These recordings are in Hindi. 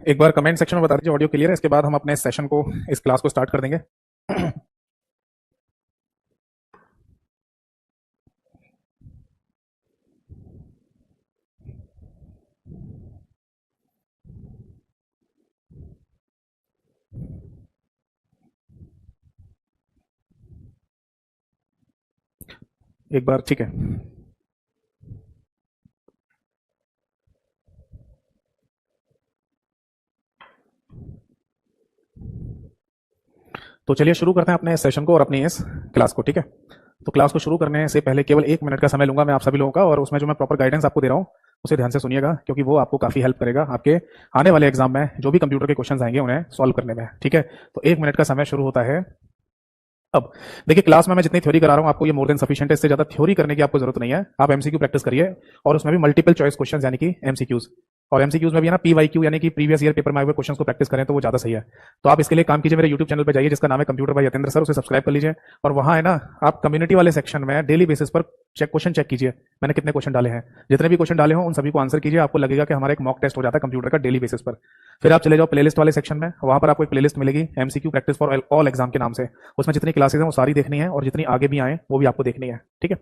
एक बार कमेंट सेक्शन में बता दीजिए ऑडियो क्लियर है, इसके बाद हम अपने सेशन को, इस क्लास को स्टार्ट कर देंगे। एक बार ठीक है। तो चलिए शुरू करते हैं अपने सेशन को और अपनी इस क्लास को। ठीक है, तो क्लास को शुरू करने से पहले केवल 1 मिनट का समय लूंगा मैं आप सभी लोगों का, और उसमें जो मैं प्रॉपर गाइडेंस आपको दे रहा हूँ उसे ध्यान से सुनिएगा, क्योंकि वो आपको काफी हेल्प करेगा आपके आने वाले एग्जाम में जो भी कंप्यूटर के क्वेश्चंस आएंगे उन्हें सॉल्व करने में। ठीक है, तो 1 मिनट का समय शुरू होता है अब। देखिए, क्लास में मैं जितनी थ्योरी करा रहा हूं आपको ये मोर देन सफिशिएंट है, इससे ज्यादा थ्योरी करने की आपको जरूरत नहीं है। आप एमसीक्यू प्रैक्टिस करिए, और उसमें भी मल्टीपल चॉइस क्वेश्चंस यानी कि एमसीक्यूज, और एमसीक्यूज में भी है ना पीवाईक्यू यानी कि प्रीवियस ईयर पेपर में आए हुए क्वेश्चंस को प्रैक्टिस करें तो वो ज्यादा सही है। तो आप इसके लिए काम कीजिए, मेरे यूट्यूब चैनल पर जाइए जिसका नाम है कंप्यूटर बाय यतेंद्र सर, उसे सब्सक्राइब कर लीजिए, और वहां है ना आप कम्युनिटी वाले सेक्शन में डेली बेसिस पर क्वेश्चन चेक कीजिए मैंने कितने क्वेश्चन डाले हैं। जितने भी क्वेश्चन डाले हो उन सभी को आंसर कीजिए, आपको लगेगा कि हमारा एक मॉक टेस्ट हो जाता है कंप्यूटर का डेली बेसिस पर। फिर आप चले जाओ प्लेलिस्ट वाले सेक्शन में, वहां पर आपको एक प्लेलिस्ट मिलेगी MCQ practice for all exam के नाम से। उसमें जितनी क्लासेस हैं वो सारी देखनी है, और जितनी आगे भी आए वो भी आपको देखनी है। ठीक है,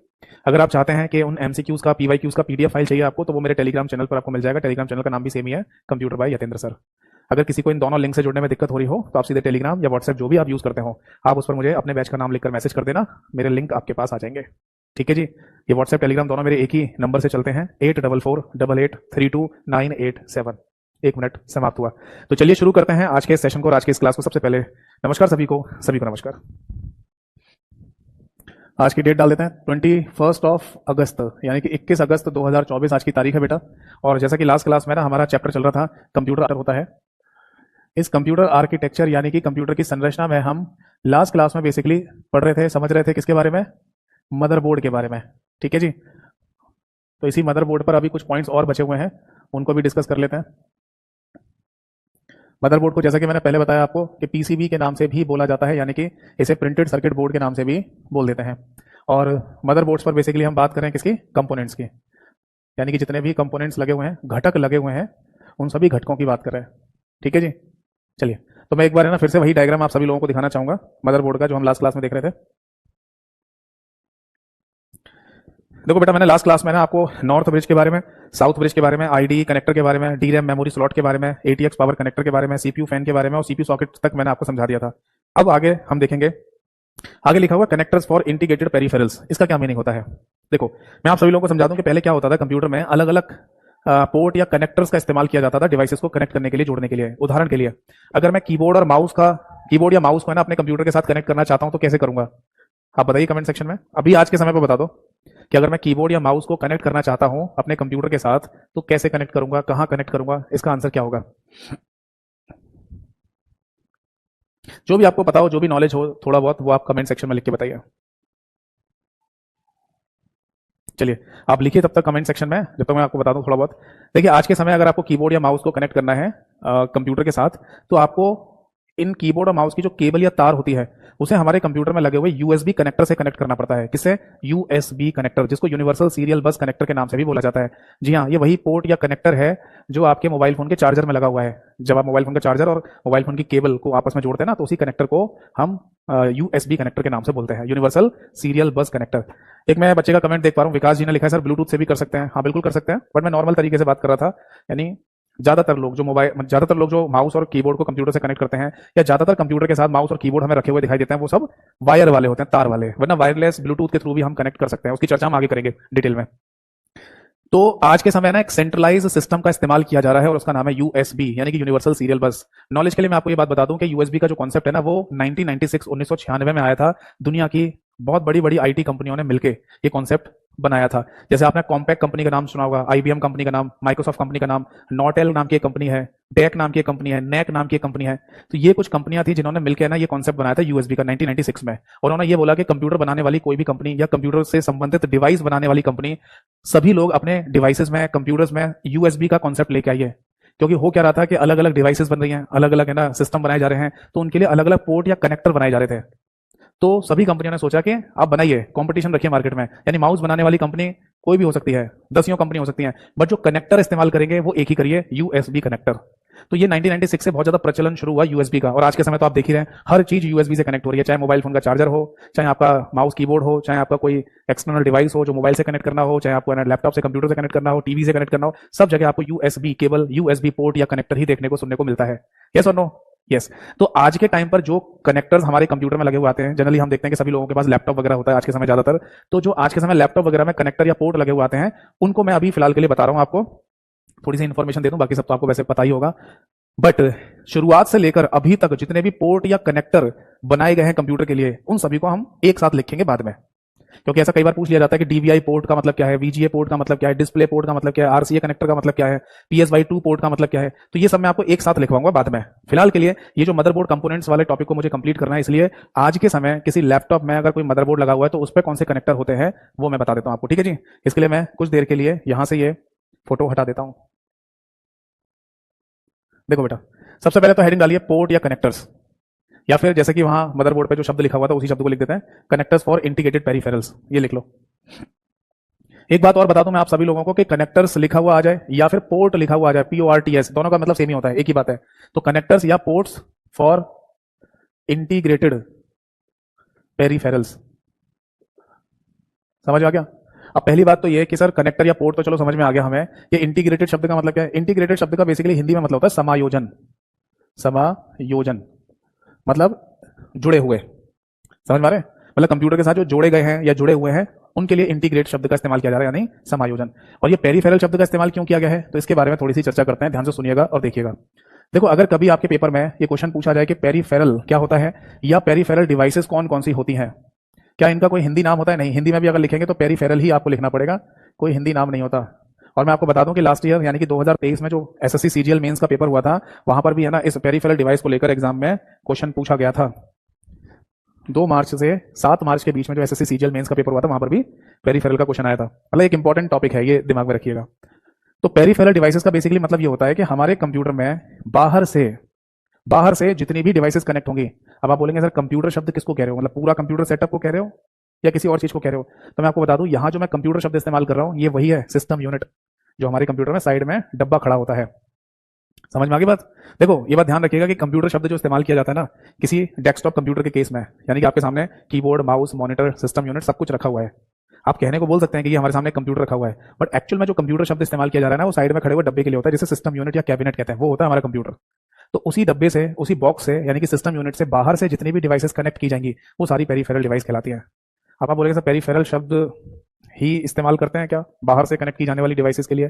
अगर आप चाहते हैं कि उन एमसीक्यूज का पीवाईक्यूज का पीडीएफ फाइल चाहिए आपको, तो वो मेरे टेलीग्राम चैनल पर आपको मिल जाएगा। टेलीग्राम चैनल का नाम भी सेम ही है, कंप्यूटर बाय यतेंद्र सर। अगर किसी को इन दोनों लिंक से जुड़ने में दिक्कत हो रही हो तो आप सीधे टेलीग्राम या व्हाट्सएप जो भी आप यूज करते हो, आप उस पर मुझे अपने बैच का नाम लिखकर मैसेज कर देना, मेरे लिंक आपके पास आ जाएंगे। ठीक है जी, ये व्हाट्सएप टेलीग्राम दोनों मेरे एक ही नंबर से चलते हैं, 8448832987। 1 मिनट समाप्त हुआ। तो चलिए शुरू करते हैं आज के सेशन को और आज के इस क्लास को। सबसे पहले नमस्कार सभी को नमस्कार। आज की डेट डाल देते हैं 21 अगस्त, यानी कि 21 अगस्त 2024 आज की तारीख है बेटा। और जैसा कि लास्ट क्लास में ना हमारा चैप्टर चल रहा था कंप्यूटर होता है। इस कंप्यूटर आर्किटेक्चर यानी कि कंप्यूटर की संरचना में हम लास्ट क्लास में बेसिकली पढ़ रहे थे, समझ रहे थे किसके बारे में, मदरबोर्ड के बारे में। ठीक है जी, तो इसी मदरबोर्ड पर अभी कुछ पॉइंट्स और बचे हुए हैं, उनको भी डिस्कस कर लेते हैं। मदरबोर्ड को जैसा कि मैंने पहले बताया आपको कि पीसीबी के नाम से भी बोला जाता है, यानी कि इसे प्रिंटेड सर्किट बोर्ड के नाम से भी बोल देते हैं। और मदरबोर्ड्स पर बेसिकली हम बात करें किसकी, कंपोनेंट्स की, यानी कि जितने भी कंपोनेंट्स लगे हुए हैं, घटक लगे हुए हैं, उन सभी घटकों की बात कर रहे हैं। ठीक है जी, चलिए तो मैं एक बार है ना फिर से वही डायग्राम आप सभी लोगों को दिखाना चाहूंगा मदरबोर्ड का, जो हम लास्ट क्लास में देख रहे थे। देखो बेटा, मैंने लास्ट क्लास में ना आपको नॉर्थ ब्रिज के बारे में, साउथ ब्रिज के बारे में, आईडी कनेक्टर के बारे में, डीरैम मेमोरी स्लॉट के बारे में, एटीएक्स पावर कनेक्टर के बारे में, सीपीयू फैन के बारे में और सीपीयू सॉकेट तक मैंने आपको समझा दिया था। अब आगे हम देखेंगे, आगे लिखा हुआ कनेक्टर्स फॉर इंटीग्रेटेड पेरिफेरल्स, इसका क्या मीनिंग होता है। देखो मैं आप सभी लोगों को समझा दूं कि पहले क्या होता था, कंप्यूटर में अलग अलग पोर्ट या कनेक्टर्स का इस्तेमाल किया जाता था डिवाइसेस को कनेक्ट करने के लिए, जोड़ने के लिए। उदाहरण के लिए अगर मैं कीबोर्ड या माउस को है ना अपने कंप्यूटर के साथ कनेक्ट करना चाहता हूं तो कैसे करूंगा, आप बताइए कमेंट सेक्शन में। अभी आज के समय पर बता दो कि अगर मैं कीबोर्ड या माउस को कनेक्ट करना चाहता हूं अपने कंप्यूटर के साथ तो कैसे कनेक्ट करूंगा, कहां कनेक्ट करूंगा, इसका आंसर क्या होगा। जो भी आपको पता हो, जो भी नॉलेज हो थोड़ा बहुत, वो आप कमेंट सेक्शन में लिख के बताइए। चलिए आप लिखिए तब तक कमेंट सेक्शन में, जब तक मैं आपको बता दूं थोड़ा बहुत। देखिए आज के समय अगर आपको कीबोर्ड या माउस को कनेक्ट करना है कंप्यूटर के साथ, तो आपको इन कीबोर्ड और माउस की जो केबल या तार होती है उसे हमारे कंप्यूटर में लगे हुए यूएसबी कनेक्टर से कनेक्ट करना पड़ता है। किससे, यूएसबी कनेक्टर, जिसको यूनिवर्सल सीरियल बस कनेक्टर के नाम से भी बोला जाता है। जी हाँ, ये वही पोर्ट या कनेक्टर है जो आपके मोबाइल फोन के चार्जर में लगा हुआ है। जब आप मोबाइल फोन का चार्जर और मोबाइल फोन की केबल को आपस में जोड़ते हैं ना, तो उसी कनेक्टर को हम यूएसबी कनेक्टर के नाम से बोलते हैं, यूनिवर्सल सीरियल बस कनेक्टर। एक मैं बच्चे का कमेंट देख पा रहा हूँ, विकास जी ने लिखा है सर ब्लूटूथ से भी कर सकते हैं। हाँ बिल्कुल कर सकते हैं, बट मैं नॉर्मल तरीके से बात कर रहा था। यानी ज्यादातर लोग जो माउस और कीबोर्ड को कंप्यूटर से कनेक्ट करते हैं, या ज्यादातर कंप्यूटर के साथ माउस और कीबोर्ड हमें रखे हुए दिखाई देते हैं, वो सब वायर वाले होते हैं, तार वाले, वरना वायरलेस ब्लूटूथ के थ्रू भी हम कनेक्ट कर सकते हैं। उसकी चर्चा हम आगे करेंगे डिटेल में। तो आज के समय ना एक सेंट्रलाइज सिस्टम का इस्तेमाल किया जा रहा है और उसका नाम है यूएसबी, यानी कि यूनिवर्सल सीरियल बस। नॉलेज के लिए मैं आपको ये बात बता दूं कि यूएसबी का जो कॉन्सेप्ट है ना, वो 1996 में आया था। दुनिया की बहुत बड़ी बड़ी आईटी कंपनियों ने मिलकर ये कॉन्सेप्ट बनाया था। जैसे आपने कॉम्पैक्ट कंपनी का नाम सुना होगा, आईबीएम कंपनी का नाम, माइक्रोसॉफ्ट कंपनी का नाम, नॉटेल नाम की कंपनी है, डेक नाम की कंपनी है, नेक नाम की कंपनी है। तो ये कुछ कंपनियां थी जिन्होंने मिलकर ना ये कॉन्सेप्ट बनाया था यूएसबी का 1996 में। और उन्होंने ये बोला कि कंप्यूटर बनाने वाली कोई भी कंपनी या कंप्यूटर से संबंधित डिवाइस बनाने वाली कंपनी, सभी लोग अपने डिवाइसेस में, कंप्यूटर्स में यूएसबी का कॉन्सेप्ट लेके आइए। क्योंकि हो क्या रहा था कि अलग अलग डिवाइसेस बन रही हैं, अलग अलग है ना सिस्टम बनाए जा रहे हैं, तो उनके लिए अलग अलग पोर्ट या कनेक्टर बनाए जा रहे थे। तो सभी कंपनियों ने सोचा कि आप बनाइए, कंपटीशन रखिए मार्केट में। यानी माउस बनाने वाली कंपनी कोई भी हो सकती है, दसियों कंपनी हो सकती हैं, बट जो कनेक्टर इस्तेमाल करेंगे वो एक ही करिए, यूएसबी कनेक्टर। तो ये 1996 से बहुत ज्यादा प्रचलन शुरू हुआ यूएसबी का, और आज के समय तो आप देख ही रहे हैं हर चीज यूएसबी से कनेक्ट हो रही है, चाहे मोबाइल फोन का चार्जर हो, चाहे आपका माउस कीबोर्ड हो, चाहे आपका कोई एक्सटर्नल डिवाइस हो जो मोबाइल से कनेक्ट करना हो, चाहे आपको लैपटॉप से कंप्यूटर से कनेक्ट करना हो, टीवी से कनेक्ट करना हो, सब जगह आपको यूएसबी केबल, यूएसबी पोर्ट या कनेक्टर ही देखने को सुनने को मिलता है। यस और नो? यस। तो आज के टाइम पर जो कनेक्टर्स हमारे कंप्यूटर में लगे हुए आते हैं, जनरली हम देखते हैं कि सभी लोगों के पास लैपटॉप वगैरह होता है आज के समय ज्यादातर, तो जो आज के समय लैपटॉप वगैरह में कनेक्टर या पोर्ट लगे हुए आते हैं, उनको मैं अभी फिलहाल के लिए बता रहा हूं आपको, थोड़ी सी इन्फॉर्मेशन दे दूं, बाकी सब तो आपको वैसे पता ही होगा। बट शुरुआत से लेकर अभी तक जितने भी पोर्ट या कनेक्टर बनाए गए हैं कंप्यूटर के लिए, उन सभी को हम एक साथ लिखेंगे बाद में, क्योंकि ऐसा कई बार पूछ लिया जाता है कि डीवीआई पोर्ट का मतलब क्या है, वीजीए पोर्ट का मतलब क्या है, डिस्प्ले पोर्ट का मतलब क्या है, आरसीए कनेक्टर का मतलब क्या है, पीएसवाई 2 पोर्ट का मतलब क्या है। तो ये सब मैं आपको एक साथ लिखवाऊंगा बाद में। फिलहाल के लिए ये जो मदरबोर्ड कंपोनेंट्स वाले टॉपिक को मुझे कंप्लीट करना है, इसलिए आज के समय किसी लैपटॉप में अगर कोई मदरबोर्ड लगा हुआ है तो उस पर कौन से कनेक्टर होते हैं वो मैं बता देता हूं आपको, ठीक है जी। इसके लिए मैं कुछ देर के लिए यहां से ये फोटो हटा देता हूं। देखो बेटा, सबसे पहले तो हेडिंग डालिए पोर्ट या कनेक्टर्स, या फिर जैसे कि वहां मदरबोर्ड पे जो शब्द लिखा हुआ था उसी शब्द को लिख देते हैं, कनेक्टर्स फॉर इंटीग्रेटेड पेरिफेरल्स, ये लिख लो। एक बात और बता दूं मैं आप सभी लोगों को कि कनेक्टर्स लिखा हुआ आ जाए या फिर पोर्ट लिखा हुआ आ जाए, PORTS, दोनों का मतलब सेम ही होता है, एक ही बात है। तो कनेक्टर्स या पोर्ट्स फॉर इंटीग्रेटेड पेरिफेरल्स, समझ आ गया? अब पहली बात तो ये है कि सर कनेक्टर या पोर्ट तो चलो समझ में आ गया हमें, ये इंटीग्रेटेड शब्द का मतलब क्या है? इंटीग्रेटेड शब्द का बेसिकली हिंदी में मतलब होता है समायोजन। समायोजन मतलब जुड़े हुए, समझ में आ रहे हैं? मतलब कंप्यूटर के साथ जो जोड़े गए हैं या जुड़े हुए हैं उनके लिए इंटीग्रेट शब्द का इस्तेमाल किया जा रहा है, यानी समायोजन। और ये पेरिफेरल शब्द का इस्तेमाल क्यों किया गया है, तो इसके बारे में थोड़ी सी चर्चा करते हैं, ध्यान से सुनिएगा और देखिएगा। देखो, अगर कभी आपके पेपर में ये क्वेश्चन पूछा जाए कि पेरिफेरल क्या होता है या पेरिफेरल डिवाइसेस कौन कौन सी होती हैं, क्या इनका कोई हिंदी नाम होता है? नहीं, हिंदी में भी अगर लिखेंगे तो पेरिफेरल ही आपको लिखना पड़ेगा, कोई हिंदी नाम नहीं होता। और मैं आपको बता दूं कि लास्ट ईयर यानी कि 2023 में जो एसएससी सीजीएल मेंस का पेपर हुआ था, वहां पर भी है ना इस पेरिफेरल डिवाइस को लेकर एग्जाम में क्वेश्चन पूछा गया था। 2 मार्च से 7 मार्च के बीच में जो एसएससी सीजीएल मेंस का पेपर हुआ था, वहां पर भी पेरिफेरल का क्वेश्चन आया था। मतलब एक इंपॉर्टेंट टॉपिक है, ये दिमाग में रखिएगा। तो पेरिफेरल डिवाइसेस का बेसिकली मतलब ये होता है कि हमारे कंप्यूटर में बाहर से जितनी भी डिवाइसेस कनेक्ट होंगी। अब आप बोलेंगे सर कंप्यूटर शब्द किसको कह रहे हो, मतलब पूरा कंप्यूटर सेटअप को कह रहे हो या किसी और चीज को कह रहे हो? तो मैं आपको बता दूं, यहां जो मैं कंप्यूटर शब्द इस्तेमाल कर रहा हूं ये वही है सिस्टम यूनिट, जो हमारे कंप्यूटर में साइड में डब्बा खड़ा होता है। समझ में आ गई बात? देखो, ये बात ध्यान रखिएगा कि कंप्यूटर शब्द जो इस्तेमाल किया जाता है ना किसी डेस्कटॉप कंप्यूटर के केस में, यानी कि आपके सामने keyboard, mouse, monitor, system unit सब कुछ रखा हुआ है। आप कहने को बोल सकते हैं कि ये हमारे सामने कंप्यूटर रखा हुआ है, बट एक्चुअल में जो कंप्यूटर शब्द इस्तेमाल किया जा रहा है ना वो साइड में खड़े हुए डब्बे के लिए होता है, जिसे सिस्टम यूनिट या कैबिनेट कहते हैं, वो होता है हमारा कंप्यूटर। तो उसी डब्बे से, उसी बॉक्स से, यानी कि सिस्टम यूनिट से बाहर से जितनी भी डिवाइसेस कनेक्ट की जाएंगी वो सारी पेरिफेरल डिवाइस कहलाती हैं। अब आप बोलेंगे सर पेरिफेरल शब्द ही इस्तेमाल करते हैं क्या बाहर से कनेक्ट की जाने वाली डिवाइसेस के लिए?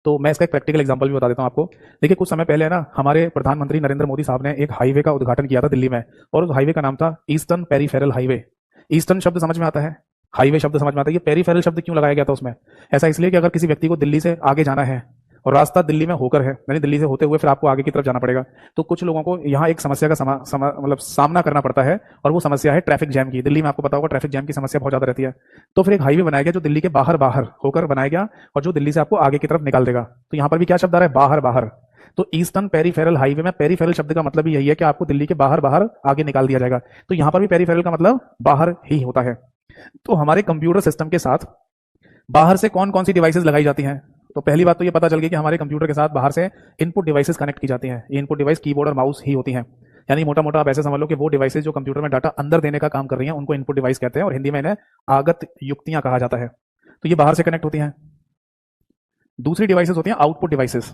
तो मैं इसका एक प्रैक्टिकल एग्जांपल भी बता देता हूं आपको। देखिए, कुछ समय पहले ना हमारे प्रधानमंत्री नरेंद्र मोदी साहब ने एक हाईवे का उद्घाटन किया था दिल्ली में, और उस हाईवे का नाम था ईस्टर्न पेरिफेरल हाईवे। ईस्टर्न शब्द समझ में आता है, हाईवे शब्द समझ में आता है, ये पेरिफेरल शब्द क्यों लगाया गया था उसमें? ऐसा इसलिए कि अगर किसी व्यक्ति को दिल्ली से आगे जाना है और रास्ता दिल्ली में होकर है, यानी दिल्ली से होते हुए फिर आपको आगे की तरफ जाना पड़ेगा, तो कुछ लोगों को यहाँ एक समस्या का मतलब सामना करना पड़ता है, और वो समस्या है ट्रैफिक जैम की। दिल्ली में आपको पता होगा ट्रैफिक जैम की समस्या बहुत ज्यादा रहती है। तो फिर एक हाईवे बनाया गया जो दिल्ली के बाहर बाहर होकर बनाया गया, और जो दिल्ली से आपको आगे की तरफ निकाल देगा। तो यहाँ पर भी क्या शब्द आ रहा है? बाहर बाहर। तो ईस्टर्न पेरिफेरल हाईवे में पेरिफेरल शब्द का मतलब ही यही है कि आपको दिल्ली के बाहर बाहर आगे निकाल दिया जाएगा। तो यहाँ पर भी पेरिफेरल का मतलब बाहर ही होता है। तो हमारे कंप्यूटर सिस्टम के साथ बाहर से कौन कौन सी डिवाइसेस लगाई जाती हैं? तो पहली बात तो ये पता चल गई कि हमारे कंप्यूटर के साथ बाहर से इनपुट डिवाइसेस कनेक्ट की जाती हैं। ये इनपुट डिवाइस कीबोर्ड और माउस ही होती हैं, यानी मोटा मोटा आप ऐसे समझ लो कि वो डिवाइसेस जो कंप्यूटर में डाटा अंदर देने का काम कर रही हैं उनको इनपुट डिवाइस कहते हैं, और हिंदी में इन्हें आगत युक्तियां कहा जाता है। तो ये बाहर से कनेक्ट होती हैं। दूसरी डिवाइसेस होती हैं आउटपुट डिवाइसेस।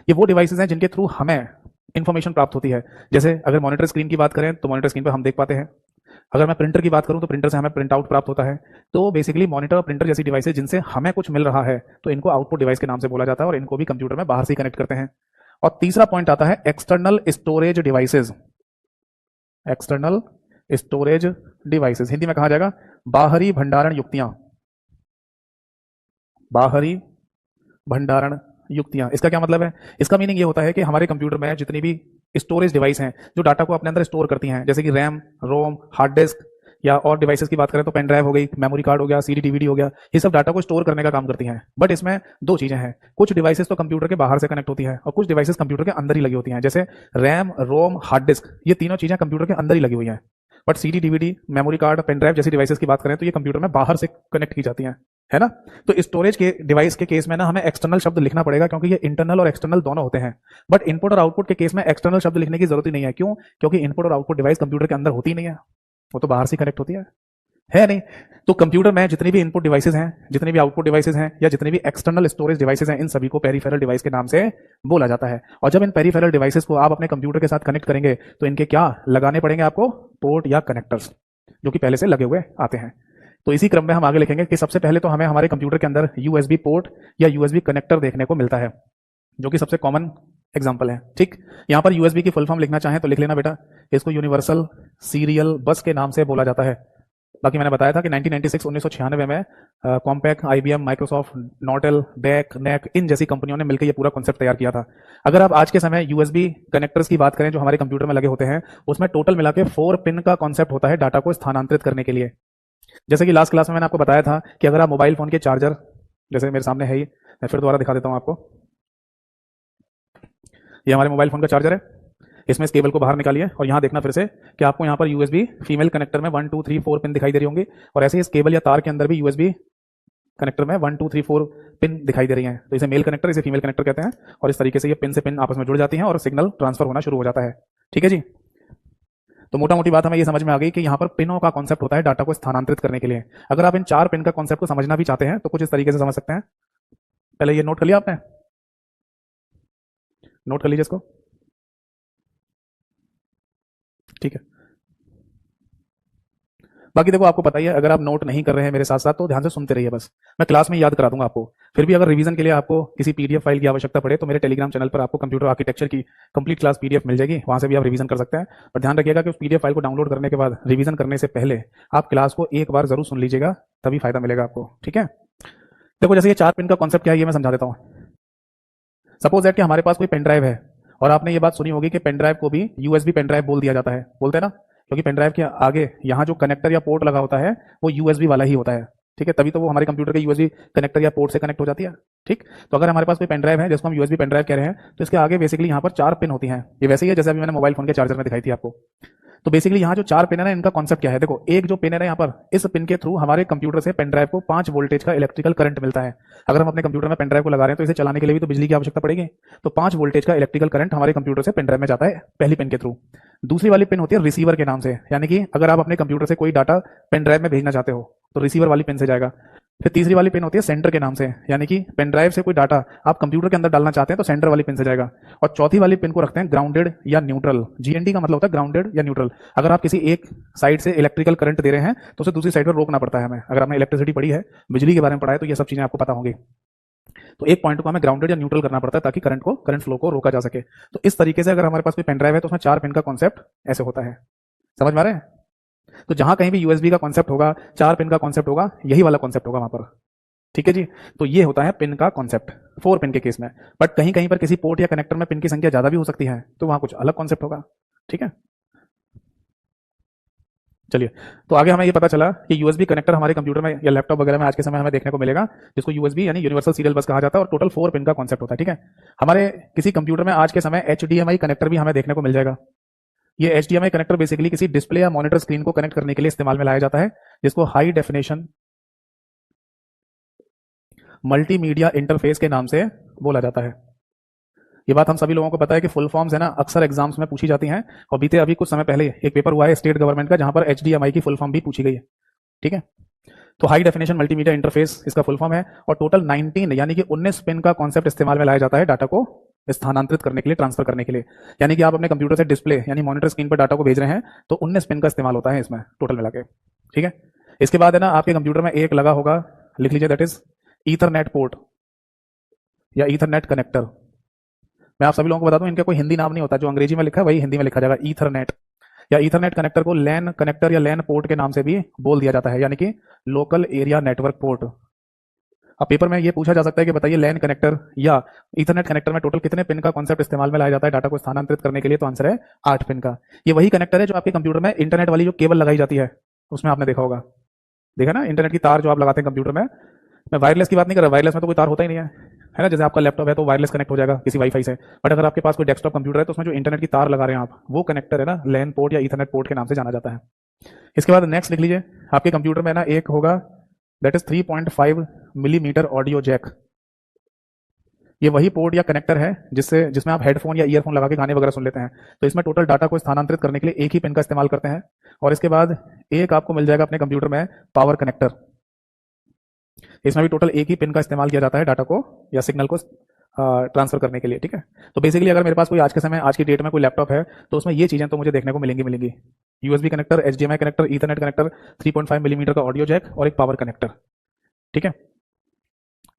ये वो डिवाइसेस हैं जिनके थ्रू हमें इंफॉर्मेशन प्राप्त होती है। जैसे अगर मॉनिटर स्क्रीन की बात करें तो मॉनिटर स्क्रीन पर हम देख पाते हैं। अगर मैं प्रिंटर की बात करूं तो प्रिंटर से हमें प्रिंट आउट प्राप्त होता है। तो बेसिकली मॉनिटर और प्रिंटर जैसी डिवाइसेस जिनसे हमें कुछ मिल रहा है, तो इनको आउटपुट डिवाइस के नाम से बोला जाता है, और इनको भी कंप्यूटर में बाहर से कनेक्ट करते हैं। और तीसरा पॉइंट आता है external storage devices. External storage devices Hindi में कहा जाएगा बाहरी भंडारण युक्तियां। बाहरी भंडारण युक्तियां, इसका क्या मतलब है? इसका मीनिंग ये होता है कि हमारे कंप्यूटर में जितनी भी स्टोरेज डिवाइस हैं जो डाटा को अपने अंदर स्टोर करती हैं, जैसे कि रैम, रोम, हार्ड डिस्क या और डिवाइसेस की बात करें तो पेन ड्राइव हो गई, मेमोरी कार्ड हो गया, सीडी डीवीडी हो गया, ये सब डाटा को स्टोर करने का काम करती हैं। बट इसमें दो चीजें हैं, कुछ डिवाइसेस तो कंप्यूटर के बाहर से कनेक्ट होती है और कुछ डिवाइसेस कंप्यूटर के अंदर ही लगी होती हैं, जैसे रैम, रोम, हार्ड डिस्क, ये तीनों चीजें कंप्यूटर के अंदर ही लगी हुई हैं। But CD DVD, memory card, pen drive जैसी डिवाइसेस की बात करें तो ये कंप्यूटर में बाहर से कनेक्ट की जाती हैं, है ना। तो स्टोरेज के डिवाइस के केस में ना हमें एक्सटर्नल शब्द लिखना पड़ेगा, क्योंकि ये इंटरनल और एक्सटर्नल दोनों होते हैं। बट इनपुट और आउटपुट के केस में एक्सटर्नल शब्द लिखने की जरूरत ही नहीं है। क्यों? क्योंकि इनपुट और आउटपुट डिवाइस कंप्यूटर के अंदर होती ही नहीं है, वो तो बाहर से कनेक्ट होती है नहीं। तो कंप्यूटर में जितनी भी इनपुट डिवाइसेस हैं, जितनी भी आउटपुट डिवाइसेस हैं, या जितनी भी एक्सटर्नल स्टोरेज डिवाइसेस हैं, इन सभी को पेरिफेरल डिवाइस के नाम से बोला जाता है। और जब इन पेरिफेरल डिवाइसेस को आप अपने कंप्यूटर के साथ कनेक्ट करेंगे तो इनके क्या लगाने पड़ेंगे आपको? पोर्ट या कनेक्टर्स, जो कि पहले से लगे हुए आते हैं। तो इसी क्रम में हम आगे लिखेंगे कि सबसे पहले तो हमें हमारे कंप्यूटर के अंदर यूएसबी पोर्ट या यूएसबी कनेक्टर देखने को मिलता है, जो कि सबसे कॉमन एग्जांपल है। ठीक, यहां पर यूएसबी की फुल फॉर्म लिखना चाहें तो लिख लेना बेटा, इसको यूनिवर्सल सीरियल बस के नाम से बोला जाता है। बाकी मैंने बताया था कि 1996 में कॉम्पैक, आईबीएम, माइक्रोसॉफ्ट, नॉटेल, डेक, नेक, इन जैसी कंपनियों ने मिलकर ये पूरा कॉन्सेप्ट तैयार किया था। अगर आप आज के समय यूएसबी कनेक्टर्स की बात करें जो हमारे कंप्यूटर में लगे होते हैं, उसमें टोटल मिला के 4 पिन का कॉन्सेप्ट होता है डाटा को स्थानांतरित करने के लिए। जैसे कि लास्ट क्लास में मैंने आपको बताया था कि अगर आप मोबाइल फोन के चार्जर, जैसे मेरे सामने है ही, मैं फिर दोबारा दिखा देता हूं आपको, ये हमारे मोबाइल फोन का चार्जर है, इसमें इस केबल को बाहर निकालिए और यहाँ देखना फिर से कि आपको यहाँ पर यूएसबी फीमेल कनेक्टर में 1 2 3 4 पिन दिखाई दे रही होंगी, और ऐसे ही इस केबल या तार के अंदर भी यूएसबी कनेक्टर में 1 2 3 4 पिन दिखाई दे रही हैं। तो इसे मेल कनेक्टर, इसे फीमेल कनेक्टर कहते हैं, और इस तरीके से ये पिन से पिन आपस में जुड़ जाती हैं और सिग्नल ट्रांसफर होना शुरू हो जाता है। ठीक है जी। तो मोटा मोटी बात हमें ये समझ में आ गई कि यहाँ पर पिनों का कॉन्सेप्ट होता है डाटा को स्थानांतरित करने के लिए। अगर आप इन 4 पिन का कॉन्सेप्ट को समझना भी चाहते हैं तो कुछ इस तरीके से समझ सकते हैं। पहले ये नोट कर लिया आपने, नोट कर लीजिए इसको। ठीक है, बाकी देखो आपको पता ही है, अगर आप नोट नहीं कर रहे हैं मेरे साथ साथ तो ध्यान से सुनते रहिए, बस मैं क्लास में याद करा दूंगा आपको। फिर भी अगर रिवीजन के लिए आपको किसी पीडीएफ फाइल की आवश्यकता पड़े तो मेरे टेलीग्राम चैनल पर आपको कंप्यूटर आर्किटेक्चर की कंप्लीट क्लास पीडीएफ मिल जाएगी, वहां से भी आप रिवीजन कर सकते हैं। पर ध्यान रखिएगा कि उस पीडीएफ फाइल को डाउनलोड करने के बाद रिवीजन करने से पहले आप क्लास को एक बार जरूर सुन लीजिएगा, तभी फायदा मिलेगा आपको। ठीक है, देखो जैसे ये 4 पिन का कॉन्सेप्ट क्या है ये मैं समझा देता हूँ। सपोज दैट कि हमारे पास कोई पेन ड्राइव है, और आपने ये बात सुनी होगी कि पेन ड्राइव को भी यूएसबी पेन ड्राइव बोल दिया जाता है, बोलते हैं ना, क्योंकि पेन ड्राइव के आगे यहाँ जो कनेक्टर या पोर्ट लगा होता है वो यूएसबी वाला ही होता है। ठीक है, तभी तो वो हमारे कंप्यूटर के यूएसबी कनेक्टर या पोर्ट से कनेक्ट हो जाती है। ठीक, तो अगर हमारे पास कोई पेन ड्राइव है जिसको हम यूएसबी पेन ड्राइव कह रहे हैं, तो इसके आगे बेसिकली यहाँ पर 4 पिन होती हैं। ये वैसे ही है जैसे अभी मैंने मोबाइल फोन के चार्जर में दिखाई थी आपको। तो बेसिकली यहाँ जो 4 पिन है ना, इनका कॉन्सेप्ट क्या है, देखो एक जो पिन है ना यहाँ पर, इस पिन के थ्रू हमारे कंप्यूटर से पेन ड्राइव को 5 वोल्टेज का इलेक्ट्रिकल करंट मिलता है। अगर हम अपने कंप्यूटर में पेन ड्राइव को लगा रहे हैं तो इसे चलाने के लिए भी तो बिजली की आवश्यकता पड़ेगी, तो 5 वोल्टेज का इलेक्ट्रिकल करंट हमारे कंप्यूटर से पेन ड्राइव में जाता है पहली पिन के थ्रू। दूसरी वाली पिन होती है रिसीवर के नाम से, यानी कि अगर आप अपने कंप्यूटर से कोई डाटा पेन ड्राइव में भेजना चाहते हो तो रिसीवर वाली पिन से जाएगा। फिर तीसरी वाली पिन होती है सेंटर के नाम से, यानी कि पेन ड्राइव से कोई डाटा आप कंप्यूटर के अंदर डालना चाहते हैं तो सेंटर वाली पिन से जाएगा। और चौथी वाली पिन को रखते हैं ग्राउंडेड या न्यूट्रल, जीएनडी का मतलब होता है ग्राउंडेड या न्यूट्रल। अगर आप किसी एक साइड से इलेक्ट्रिकल करंट दे रहे हैं तो उसे दूसरी साइड पर रोकना पड़ता है हमें। अगर आपने इलेक्ट्रिसिटी पढ़ी है, बिजली के बारे में पढ़ा है, तो ये सब चीजें आपको पता होंगी। तो एक पॉइंट को हमें ग्राउंडेड या न्यूट्रल करना पड़ता है ताकि करंट फ्लो को रोका जा सके। तो इस तरीके से अगर हमारे पास कोई पेन ड्राइव है तो उसमें 4 पिन का कॉन्सेप्ट ऐसे होता है, समझ में आ रहे हैं। तो जहां कहीं भी यूएसबी का कॉन्सेप्ट होगा, 4 पिन का कॉन्सेप्ट होगा, यही वाला कॉन्सेप्ट होगा वहां पर। ठीक है जी, तो ये होता है पिन का कॉन्सेप्ट 4 पिन के केस में। बट कहीं कहीं पर किसी पोर्ट या कनेक्टर में पिन की संख्या ज्यादा भी हो सकती है, तो वहां कुछ अलग कॉन्सेप्ट होगा। ठीक है, चलिए, तो आगे हमें ये पता चला कि यूएसबी कनेक्टर हमारे कंप्यूटर में या लैपटॉप वगैरह में आज के समय हमें देखने को मिलेगा, जिसको यूएसबी यानी यूनिवर्सल सीरियल बस कहा जाता है, और टोटल 4 पिन का कॉन्सेप्ट होता है। ठीक है, हमारे किसी कंप्यूटर में आज के समय एचडीएमआई कनेक्टर भी हमें देखने को मिल जाएगा। ये एचडीएमआई कनेक्टर बेसिकली किसी डिस्प्ले या मॉनिटर स्क्रीन को कनेक्ट करने के लिए इस्तेमाल में लाया जाता है, जिसको हाई डेफिनेशन मल्टीमीडिया इंटरफेस के नाम से बोला जाता है। ये बात हम सभी लोगों को पता है कि फुल फॉर्म्स है ना अक्सर एग्जाम्स में पूछी जाती हैं, और बीते अभी कुछ समय पहले एक पेपर हुआ है स्टेट गवर्नमेंट का जहां पर एचडीएमआई की फुल फॉर्म भी पूछी गई है। ठीक है, तो हाई डेफिनेशन मल्टीमीडिया इंटरफेस इसका फुल फॉर्म है, और टोटल 19 यानी कि 19 पिन का कॉन्सेप्ट इस्तेमाल में लाया जाता है डाटा को स्थानांतरित करने के लिए, ट्रांसफर करने के लिए। यानी कि आप अपने कंप्यूटर से डिस्प्ले यानी मॉनिटर स्क्रीन पर डाटा को भेज रहे हैं तो 19 पिन का इस्तेमाल होता है इसमें टोटल मिला के। ठीक है, इसके बाद है ना आपके कंप्यूटर में एक लगा होगा, लिख लीजिए, दैट इज ईथरनेट पोर्ट या ईथरनेट कनेक्टर। मैं आप सभी लोगों को बता दूं, इनका कोई हिंदी नाम नहीं होता, जो अंग्रेजी में लिखा है वही हिंदी में लिखा जाएगा, ईथरनेट। या ईथरनेट कनेक्टर को लैन कनेक्टर या लैन पोर्ट के नाम से भी बोल दिया जाता है, यानी कि लोकल एरिया नेटवर्क पोर्ट। अब पेपर में ये पूछा जा सकता है कि बताइए लैन कनेक्टर या ईथरनेट कनेक्टर में टोटल कितने पिन का कॉन्सेप्ट इस्तेमाल में लाया जाता है डाटा को स्थानांतरित करने के लिए, तो आंसर है 8 पिन का। ये वही कनेक्टर है जो आपके कंप्यूटर में इंटरनेट वाली जो केबल लगाई जाती है, उसमें आपने देखा होगा, देखा ना इंटरनेट की तार जो आप लगाते हैं कंप्यूटर में। मैं वायरलेस की बात नहीं कर रहा, वायरलेस में तो कोई तार होता ही नहीं है ना। जैसे आपका लैपटॉप है तो वायरलेस कनेक्ट हो जाएगा किसी वाईफाई से, बट अगर आपके पास कोई डेस्कटॉप कंप्यूटर है तो उसमें जो इंटरनेट की तार लगा रहे हैं आप, वो कनेक्टर है ना, लैन पोर्ट या ईथरनेट पोर्ट के नाम से जाना जाता है। इसके बाद नेक्स्ट लिख लीजिए, आपके कंप्यूटर में ना एक होगा that is 3.5 millimetre audio jack. ये वही पोर्ट या कनेक्टर है जिसमें आप हेडफोन या ईयरफोन लगा के गाने वगैरह सुन लेते हैं। तो इसमें टोटल डाटा को स्थानांतरित करने के लिए एक ही पिन का इस्तेमाल करते हैं। और इसके बाद एक आपको मिल जाएगा अपने कंप्यूटर में पावर कनेक्टर। इसमें भी टोटल एक ही पिन का इस्तेमाल किया जाता है डाटा को या सिग्नल को ट्रांसफर करने के लिए, ठीक है। तो बेसिकली अगर मेरे पास कोई आज के समय, आज की डेट में कोई लैपटॉप है तो उसमें ये चीजें तो मुझे देखने को मिलेंगी। USB connector, HDMI connector, Ethernet connector, 3.5 millimetre का ऑडियो जैक और एक पावर कनेक्टर, ठीक है,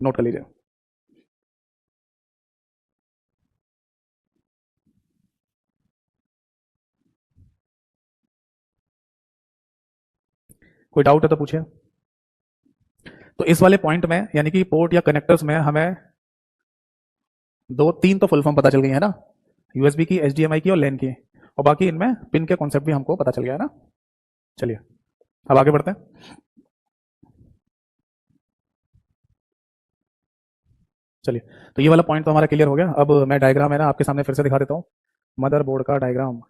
नोट कर लीजिए। कोई डाउट है तो पूछिए। तो इस वाले पॉइंट में यानी कि पोर्ट या कनेक्टर्स में हमें दो तीन तो फुल फॉर्म पता चल गई है ना, यूएसबी की, एचडीएमआई की और लैन की, और बाकी इनमें पिन के कॉन्सेप्ट भी हमको पता चल गया है ना। चलिए अब आगे बढ़ते हैं। चलिए, तो ये वाला पॉइंट तो हमारा क्लियर हो गया। अब मैं डायग्राम है ना आपके सामने फिर से दिखा देता हूँ, मदरबोर्ड का डायग्राम।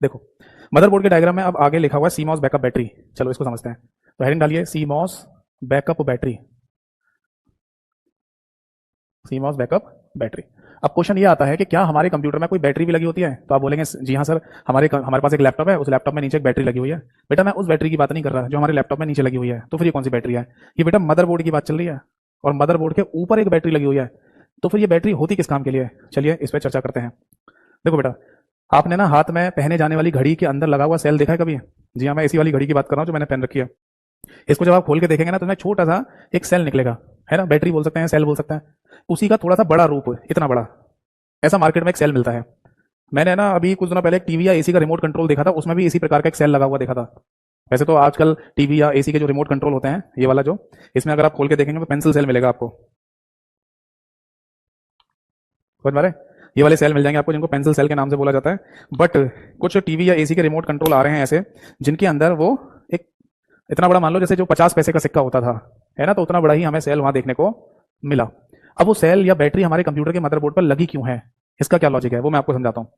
देखो, मदरबोर्ड के डायग्राम में अब आगे लिखा हुआ है सीमॉस बैकअप बैटरी। चलो इसको समझते हैं। तो हेडिंग डालिए CMOS backup battery, CMOS backup battery. अब क्वेश्चन ये आता है कि क्या हमारे कंप्यूटर में कोई बैटरी भी लगी होती है? तो आप बोलेंगे जी हाँ सर, हमारे पास एक लैपटॉप है, उस लैपटॉप में नीचे एक बैटरी लगी हुई है। बेटा मैं उस बैटरी की बात नहीं कर रहा जो हमारे लैपटॉप में नीचे लगी हुई है। तो फिर ये कौन सी बैटरी है? ये बेटा मदरबोर्ड की बात चल रही है, और मदरबोर्ड के ऊपर एक बैटरी लगी हुई है। तो फिर ये बैटरी होती किस काम के लिए? चलिए इस पर चर्चा करते हैं। देखो बेटा, आपने ना हाथ में पहने जाने वाली घड़ी के अंदर लगा हुआ सेल देखा है कभी? जी हाँ, मैं इसी वाली घड़ी की बात कर रहा हूँ जो मैंने पहन रखी है। इसको जब आप खोल के देखेंगे ना तो इसमें छोटा सा एक सेल निकलेगा, है ना, बैटरी बोल सकते हैं, सेल बोल सकते हैं। उसी का थोड़ा सा बड़ा रूप, इतना बड़ा, ऐसा मार्केट में एक सेल मिलता है। मैंने ना अभी कुछ दिनों पहले एक टीवी या एसी का रिमोट कंट्रोल देखा था, उसमें भी इसी प्रकार का एक सेल लगा हुआ देखा था। वैसे तो आजकल टीवी या एसी के जो रिमोट कंट्रोल होते हैं, ये वाला जो, इसमें अगर आप खोल के देखेंगे तो पेंसिल सेल मिलेगा आपको, समझ मारे, ये वाले सेल मिल जाएंगे आपको जिनको पेंसिल सेल के नाम से बोला जाता है। बट कुछ टीवी या एसी के रिमोट कंट्रोल आ रहे हैं ऐसे जिनके अंदर वो एक इतना बड़ा, मान लो जैसे जो 50 पैसे का सिक्का होता था, है ना, तो उतना बड़ा ही हमें सेल वहां देखने को मिला। अब वो सेल या बैटरी हमारे कंप्यूटर के मदरबोर्ड पर लगी क्यों है, इसका क्या लॉजिक है, वो मैं आपको समझाता हूँ।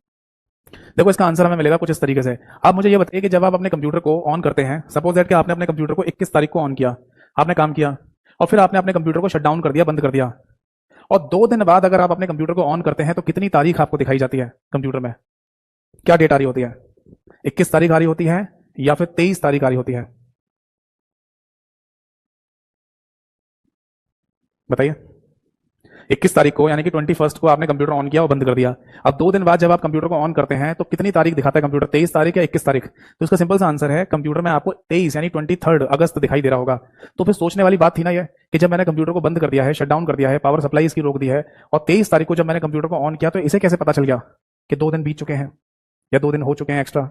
देखो इसका आंसर हमें मिलेगा कुछ इस तरीके से। आप मुझे ये बताइए कि जब आप अपने कंप्यूटर को ऑन करते हैं, सपोज दैट कि आपने अपने कंप्यूटर को 21 तारीख को ऑन किया, आपने काम किया, और फिर आपने अपने कंप्यूटर को शट डाउन कर दिया, बंद कर दिया, और 2 दिन बाद अगर आप अपने कंप्यूटर को ऑन करते हैं तो कितनी तारीख आपको दिखाई जाती है कंप्यूटर में? क्या डेट आ रही होती है? 21 तारीख आ रही होती है या फिर 23 तारीख आ रही होती है? बताइए। 21 तारीख को यानी कि 21 को आपने कंप्यूटर ऑन किया और बंद कर दिया। अब 2 दिन बाद जब आप कंप्यूटर को ऑन करते हैं तो कितनी तारीख दिखाता है कंप्यूटर? 23 तारीख या 21 तारीख? तो इसका सिंपल सा आंसर है, कंप्यूटर में आपको 23 यानी 23 अगस्त दिखाई दे रहा होगा। तो फिर सोचने वाली बात थी ना ये, कि जब मैंने कंप्यूटर को बंद कर दिया है, शट डाउन कर दिया है, पावर सप्लाई इसकी रोक दी है, और 23 तारीख को जब मैंने कंप्यूटर को ऑन किया, तो इसे कैसे पता चल गया कि 2 दिन बीत चुके हैं या 2 दिन हो चुके हैं एक्स्ट्रा?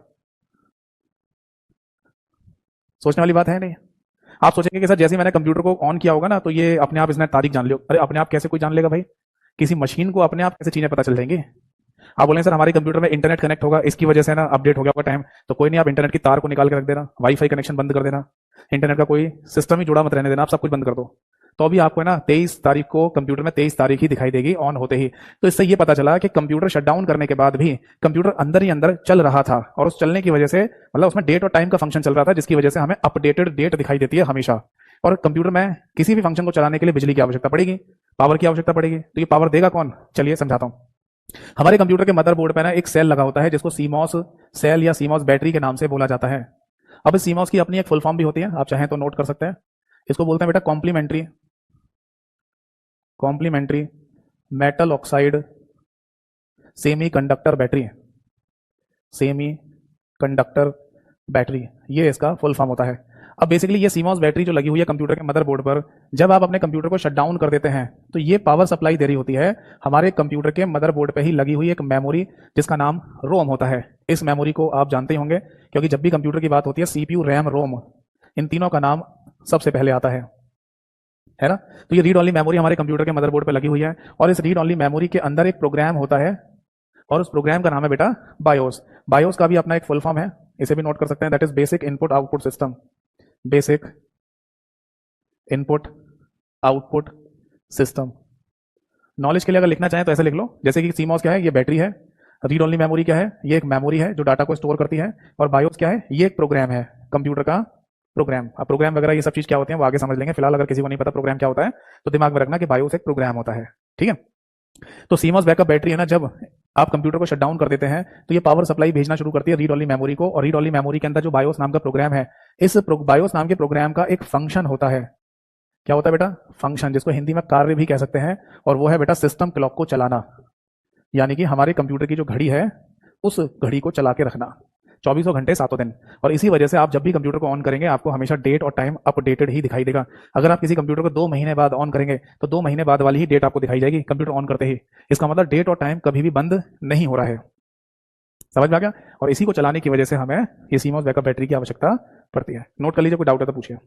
सोचने वाली बात है नहीं? आप सोचेंगे कि सर जैसे ही मैंने कंप्यूटर को ऑन किया होगा ना तो ये अपने आप इसने तारीख जान लियो। अरे अपने आप कैसे कोई जान लेगा भाई? किसी मशीन को अपने आप कैसे चीजें पता चल जाएंगी? आप बोलेंगे सर हमारे कंप्यूटर में इंटरनेट कनेक्ट होगा, इसकी वजह से ना अपडेट हो गया होगा टाइम। तो कोई नहीं, आप इंटरनेट की तार को निकाल के रख देना, वाईफाई कनेक्शन बंद कर देना, इंटरनेट का कोई सिस्टम ही जुड़ा मत रहने देना, आप सब कुछ बंद कर दो। तो अभी आपको है ना 23 तारीख को कंप्यूटर में 23 तारीख ही दिखाई देगी ऑन होते ही। तो इससे ये पता चला कि कंप्यूटर शटडाउन करने के बाद भी कंप्यूटर अंदर ही अंदर चल रहा था, और उस चलने की वजह से मतलब उसमें डेट और टाइम का फंक्शन चल रहा था, जिसकी वजह से हमें अपडेटेड डेट दिखाई देती है हमेशा। और कंप्यूटर में किसी भी फंक्शन को चलाने के लिए बिजली की आवश्यकता पड़ेगी, पावर की आवश्यकता पड़ेगी। तो ये पावर देगा कौन? चलिए समझाता हूं। हमारे कंप्यूटर के मदरबोर्ड पे ना एक सेल लगा होता है जिसको सीमॉस सेल या सीमॉस बैटरी के नाम से बोला जाता है। अब इस सीमॉस की अपनी एक फुल फॉर्म भी होती है, आप चाहें तो नोट कर सकते हैं। इसको बोलते हैं बेटा complementary complementary metal oxide semiconductor battery, semiconductor battery, ये इसका फुल फॉर्म होता है। अब बेसिकली ये सीमॉस बैटरी जो लगी हुई है कंप्यूटर के मदरबोर्ड पर, जब आप अपने कंप्यूटर को शट डाउन कर देते हैं तो ये पावर सप्लाई दे रही होती है हमारे कंप्यूटर के मदरबोर्ड पे ही लगी हुई एक मेमोरी जिसका नाम रोम होता है। इस मेमोरी को आप जानते ही होंगे क्योंकि जब भी कंप्यूटर की बात होती है, सीपीयू, रैम, रोम, इन तीनों का नाम सबसे पहले आता है ना। तो ये रीड ओनली मेमोरी हमारे कंप्यूटर के मदरबोर्ड पे लगी हुई है, और इस रीड ओनली मेमोरी के अंदर एक प्रोग्राम होता है, और उस प्रोग्राम का नाम है बेटा बायोस। बायोस का भी अपना एक फुल फॉर्म है, इसे भी नोट कर सकते हैं, that is basic input output system. Basic input output system. Knowledge के लिए अगर लिखना चाहें तो ऐसे लिख लो, जैसे कि सीमॉस क्या है, ये बैटरी है। रीड ओनली मेमोरी क्या है, ये एक मेमोरी है जो डाटा को स्टोर करती है। और बायोस क्या है, ये एक प्रोग्राम है, कंप्यूटर का प्रोग्राम। अब प्रोग्राम वगैरह ये सब चीज क्या होती है वो आगे समझ लेंगे, फिलहाल अगर किसी को नहीं पता प्रोग्राम क्या होता है तो दिमाग में रखना कि बायोस एक प्रोग्राम होता है, ठीक है। तो सीमॉस बैकअप बैटरी है ना, जब आप कंप्यूटर को शट डाउन कर देते हैं तो ये पावर सप्लाई भेजना शुरू करती है रीड ओनली मेमोरी को, और रीड ओनली मेमोरी के अंदर जो बायोस नाम का प्रोग्राम है, इस बायोस नाम के प्रोग्राम का एक फंक्शन होता है। क्या होता है बेटा, फंक्शन, जिसको हिंदी में कार्य भी कह सकते हैं, और वो है बेटा सिस्टम क्लॉक को चलाना, यानी कि हमारे कंप्यूटर की जो घड़ी है उस घड़ी को चला के रखना 24 घंटे 7 दिन। और इसी वजह से आप जब भी कंप्यूटर को ऑन करेंगे आपको हमेशा डेट और टाइम अपडेटेड ही दिखाई देगा। अगर आप किसी कंप्यूटर को 2 महीने बाद ऑन करेंगे तो 2 महीने बाद वाली ही डेट आपको दिखाई जाएगी कंप्यूटर ऑन करते ही। इसका मतलब डेट और टाइम कभी भी बंद नहीं हो रहा है। समझ में आ गया। और इसी को चलाने की वजह से हमें ये सीमॉस बैकअप बैटरी की आवश्यकता पड़ती है। नोट कर लीजिए, कोई डाउट है तो पूछिए।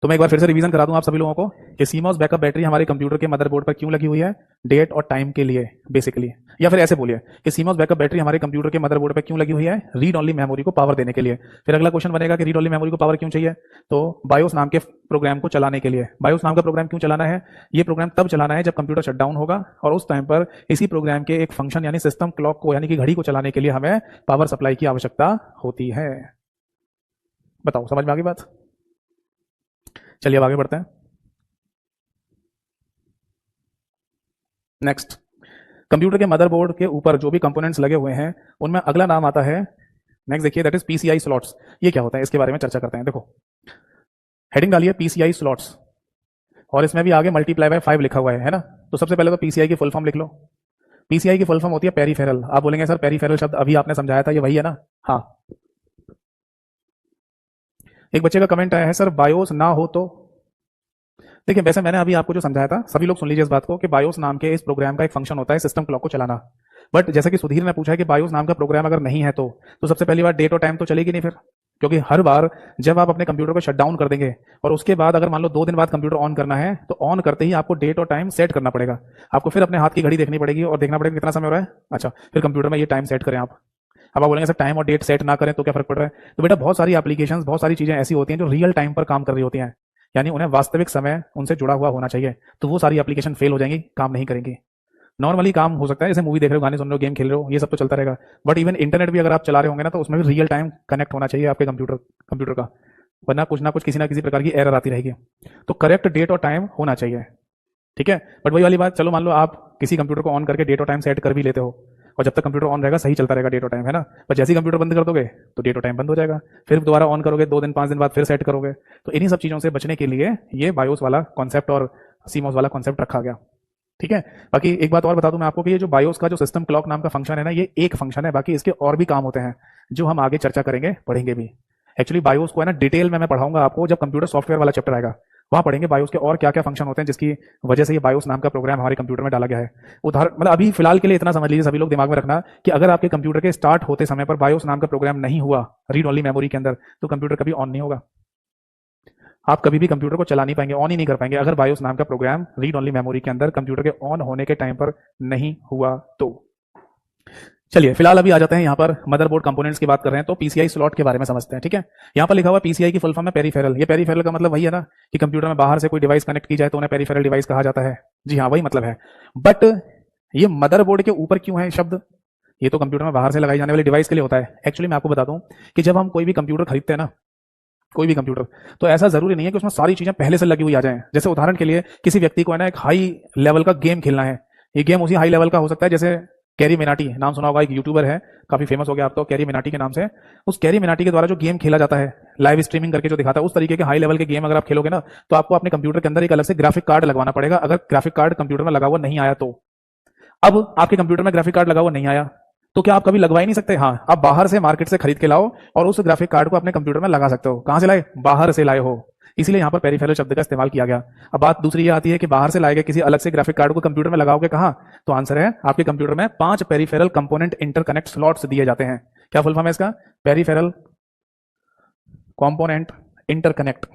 तो मैं एक बार फिर से रिवीजन करा दूं आप सभी लोगों को कि सीमॉस बैकअप बैटरी हमारे कंप्यूटर के मदरबोर्ड पर क्यों लगी हुई है, डेट और टाइम के लिए बेसिकली। या फिर ऐसे बोलिए कि सीमॉस बैकअप बैटरी हमारे कंप्यूटर के मदरबोर्ड पर क्यों लगी हुई है, रीड ओनली मेमोरी को पावर देने के लिए। फिर अगला क्वेश्चन बनेगा कि रीड ओनली मेमोरी को पावर क्यों चाहिए, तो बायोस नाम के प्रोग्राम को चलाने के लिए। बायोस नाम का प्रोग्राम क्यों चलाना है, ये प्रोग्राम तब चलाना है जब कंप्यूटर शटडाउन होगा, और उस टाइम पर इसी प्रोग्राम के एक फंक्शन यानी सिस्टम क्लॉक को यानी कि घड़ी को चलाने के लिए हमें पावर सप्लाई की आवश्यकता होती है। बताओ समझ में आ गई बात। चलिए अब आगे बढ़ते हैं। नेक्स्ट, कंप्यूटर के मदरबोर्ड के ऊपर जो भी कंपोनेंट्स लगे हुए हैं उनमें अगला नाम आता है, नेक्स्ट देखिए, दैट इज पीसीआई स्लॉट्स। ये क्या होता है इसके बारे में चर्चा करते हैं। देखो हेडिंग डालिए पीसीआई स्लॉट्स, और इसमें भी आगे मल्टीप्लाई बाय 5 लिखा हुआ है ना। तो सबसे पहले तो पीसीआई की फुल फॉर्म लिख लो। पीसीआई की फुल फॉर्म होती है पेरीफेरल। आप बोलेंगे सर पेरीफेरल शब्द अभी आपने समझाया था, ये वही है ना। हाँ, एक बच्चे का कमेंट आया है सर बायोस ना हो तो। देखिए वैसे मैंने अभी आपको जो समझाया था, सभी लोग सुन लीजिए इस बात को, कि बायोस नाम के इस प्रोग्राम का एक फंक्शन होता है सिस्टम क्लॉक को चलाना। बट जैसे कि सुधीर ने पूछा है कि बायोस नाम का प्रोग्राम अगर नहीं है तो सबसे पहली बात डेट और टाइम तो चलेगी नहीं फिर, क्योंकि हर बार जब आप अपने कंप्यूटर को शट डाउन कर देंगे और उसके बाद अगर मान लो 2 दिन बाद कंप्यूटर ऑन करना है तो ऑन करते ही आपको डेट और टाइम सेट करना पड़ेगा। आपको फिर अपने हाथ की घड़ी देखनी पड़ेगी और देखना पड़ेगा कितना समय हो रहा है। अच्छा, फिर कंप्यूटर में ये टाइम सेट करें आप। अब आप बोलेंगे सर टाइम और डेट सेट ना करें तो क्या फर्क पड़ रहा है। तो बेटा बहुत सारी एप्लीकेशंस, बहुत सारी चीजें ऐसी होती हैं जो रियल टाइम पर काम कर रही होती हैं, यानी उन्हें वास्तविक समय उनसे जुड़ा हुआ होना चाहिए। तो वो सारी एप्लीकेशन फेल हो जाएंगी, काम नहीं करेंगी। नॉर्मली काम हो सकता है, जैसे मूवी देख रहे हो, गाने सुन रहे हो, गेम खेल रहे हो, ये सब तो चलता रहेगा। बट इवन इंटरनेट भी अगर आप चला रहे होंगे ना तो उसमें भी रियल टाइम कनेक्ट होना चाहिए आपके कंप्यूटर का, वरना कुछ ना कुछ किसी ना किसी प्रकार की एरर आती रहेगी। तो करेक्ट डेट और टाइम होना चाहिए, ठीक है। बट वही वाली बात, चलो मान लो आप किसी कंप्यूटर को ऑन करके डेट और टाइम सेट कर भी लेते हो, और जब तक कंप्यूटर ऑन रहेगा सही चलता रहेगा डेट और टाइम, है ना। पर जैसे ही कंप्यूटर बंद कर दोगे तो डेट और टाइम बंद हो जाएगा, फिर दोबारा ऑन करोगे 2 दिन 5 दिन बाद फिर सेट करोगे। तो इन्हीं सब चीज़ों से बचने के लिए ये बायोस वाला कॉन्सेप्ट और सीमॉस वाला कॉन्सेप्ट रखा गया, ठीक है। बाकी एक बात और बता दूं मैं आपको कि ये जो बायोस का जो सिस्टम क्लॉक नाम का फंक्शन है ना, ये एक फंक्शन है, बाकी इसके और भी काम होते हैं जो हम आगे चर्चा करेंगे, पढ़ेंगे भी। एक्चुअली बायोस को है ना डिटेल में मैं पढ़ाऊंगा आपको जब कंप्यूटर सॉफ्टवेयर वाला चैप्टर आएगा, वहां पढ़ेंगे बायोस के और क्या क्या फंक्शन होते हैं जिसकी वजह से ये बायोस नाम का प्रोग्राम हमारे कंप्यूटर में डाला गया है। उदाहरण मतलब अभी फिलहाल के लिए इतना समझ लीजिए, सभी लोग दिमाग में रखना कि अगर आपके कंप्यूटर के स्टार्ट होते समय पर बायोस नाम का प्रोग्राम नहीं हुआ रीड ओनली मेमोरी के अंदर, तो कंप्यूटर कभी ऑन नहीं होगा। आप कभी भी कंप्यूटर को चला नहीं पाएंगे, ऑन ही नहीं कर पाएंगे, अगर बायोस नाम का प्रोग्राम रीड ओनली मेमोरी के अंदर कंप्यूटर के ऑन होने के टाइम पर नहीं हुआ तो। चलिए फिलहाल अभी आ जाते हैं यहाँ पर मदरबोर्ड कंपोनेंट्स की बात कर रहे हैं तो पीसीआई स्लॉट के बारे में समझते हैं, ठीक है। यहाँ पर लिखा हुआ पीसीआई की फुल फॉर्म है पेरीफेरल। ये पेरीफेरल का मतलब वही है ना कि कंप्यूटर में बाहर से कोई डिवाइस कनेक्ट की जाए तो उन्हें पेरीफेरल डिवाइस कहा जाता है। जी हाँ, वही मतलब है। बट ये मदरबोर्ड के ऊपर क्यों है शब्द, ये तो कंप्यूटर में बाहर से लगाई जाने वाली डिवाइस के लिए होता है। एक्चुअली मैं आपको बता दूं कि जब हम कोई भी कंप्यूटर खरीदते हैं ना, कोई भी कंप्यूटर, तो ऐसा जरूरी नहीं है कि उसमें सारी चीजें पहले से लगी हुई आ जाएं। जैसे उदाहरण के लिए किसी व्यक्ति को है ना एक हाई लेवल का गेम खेलना है, ये गेम उसी हाई लेवल का हो सकता है, जैसे कैरी मिनाटी नाम सुना होगा, एक यूट्यूबर है, काफी फेमस हो गया आप तो कैरी मिनाटी के नाम से। उस कैरी मिनाटी के द्वारा जो गेम खेला जाता है लाइव स्ट्रीमिंग करके जो दिखाता है, उस तरीके के हाई लेवल के गेम अगर आप खेलोगे ना तो आपको अपने कंप्यूटर के अंदर एक अलग से ग्राफिक कार्ड लगवाना पड़ेगा, अगर ग्राफिक कार्ड कंप्यूटर में लगा हुआ नहीं आया तो। अब आपके कंप्यूटर में ग्राफिक कार्ड लगा हुआ नहीं आया तो क्या आप कभी लगवा ही नहीं सकते। हाँ, आप बाहर से मार्केट से खरीद के लाओ और उस ग्राफिक कार्ड को अपने कंप्यूटर में लगा सकते हो। कहां से लाए, बाहर से लाए हो, इसलिए यहां पर पेरीफेरल शब्द का इस्तेमाल किया गया। अब बात दूसरी ये आती है कि बाहर से लाए गए किसी अलग से ग्राफिक कार्ड को कंप्यूटर में लगाओगे कहां, तो आंसर है आपके कंप्यूटर में 5 पेरीफेरल कंपोनेंट इंटरकनेक्ट स्लॉट्स दिए जाते हैं। क्या फुल फॉर्म है इसका, पेरीफेरल कंपोनेंट इंटरकनेक्ट।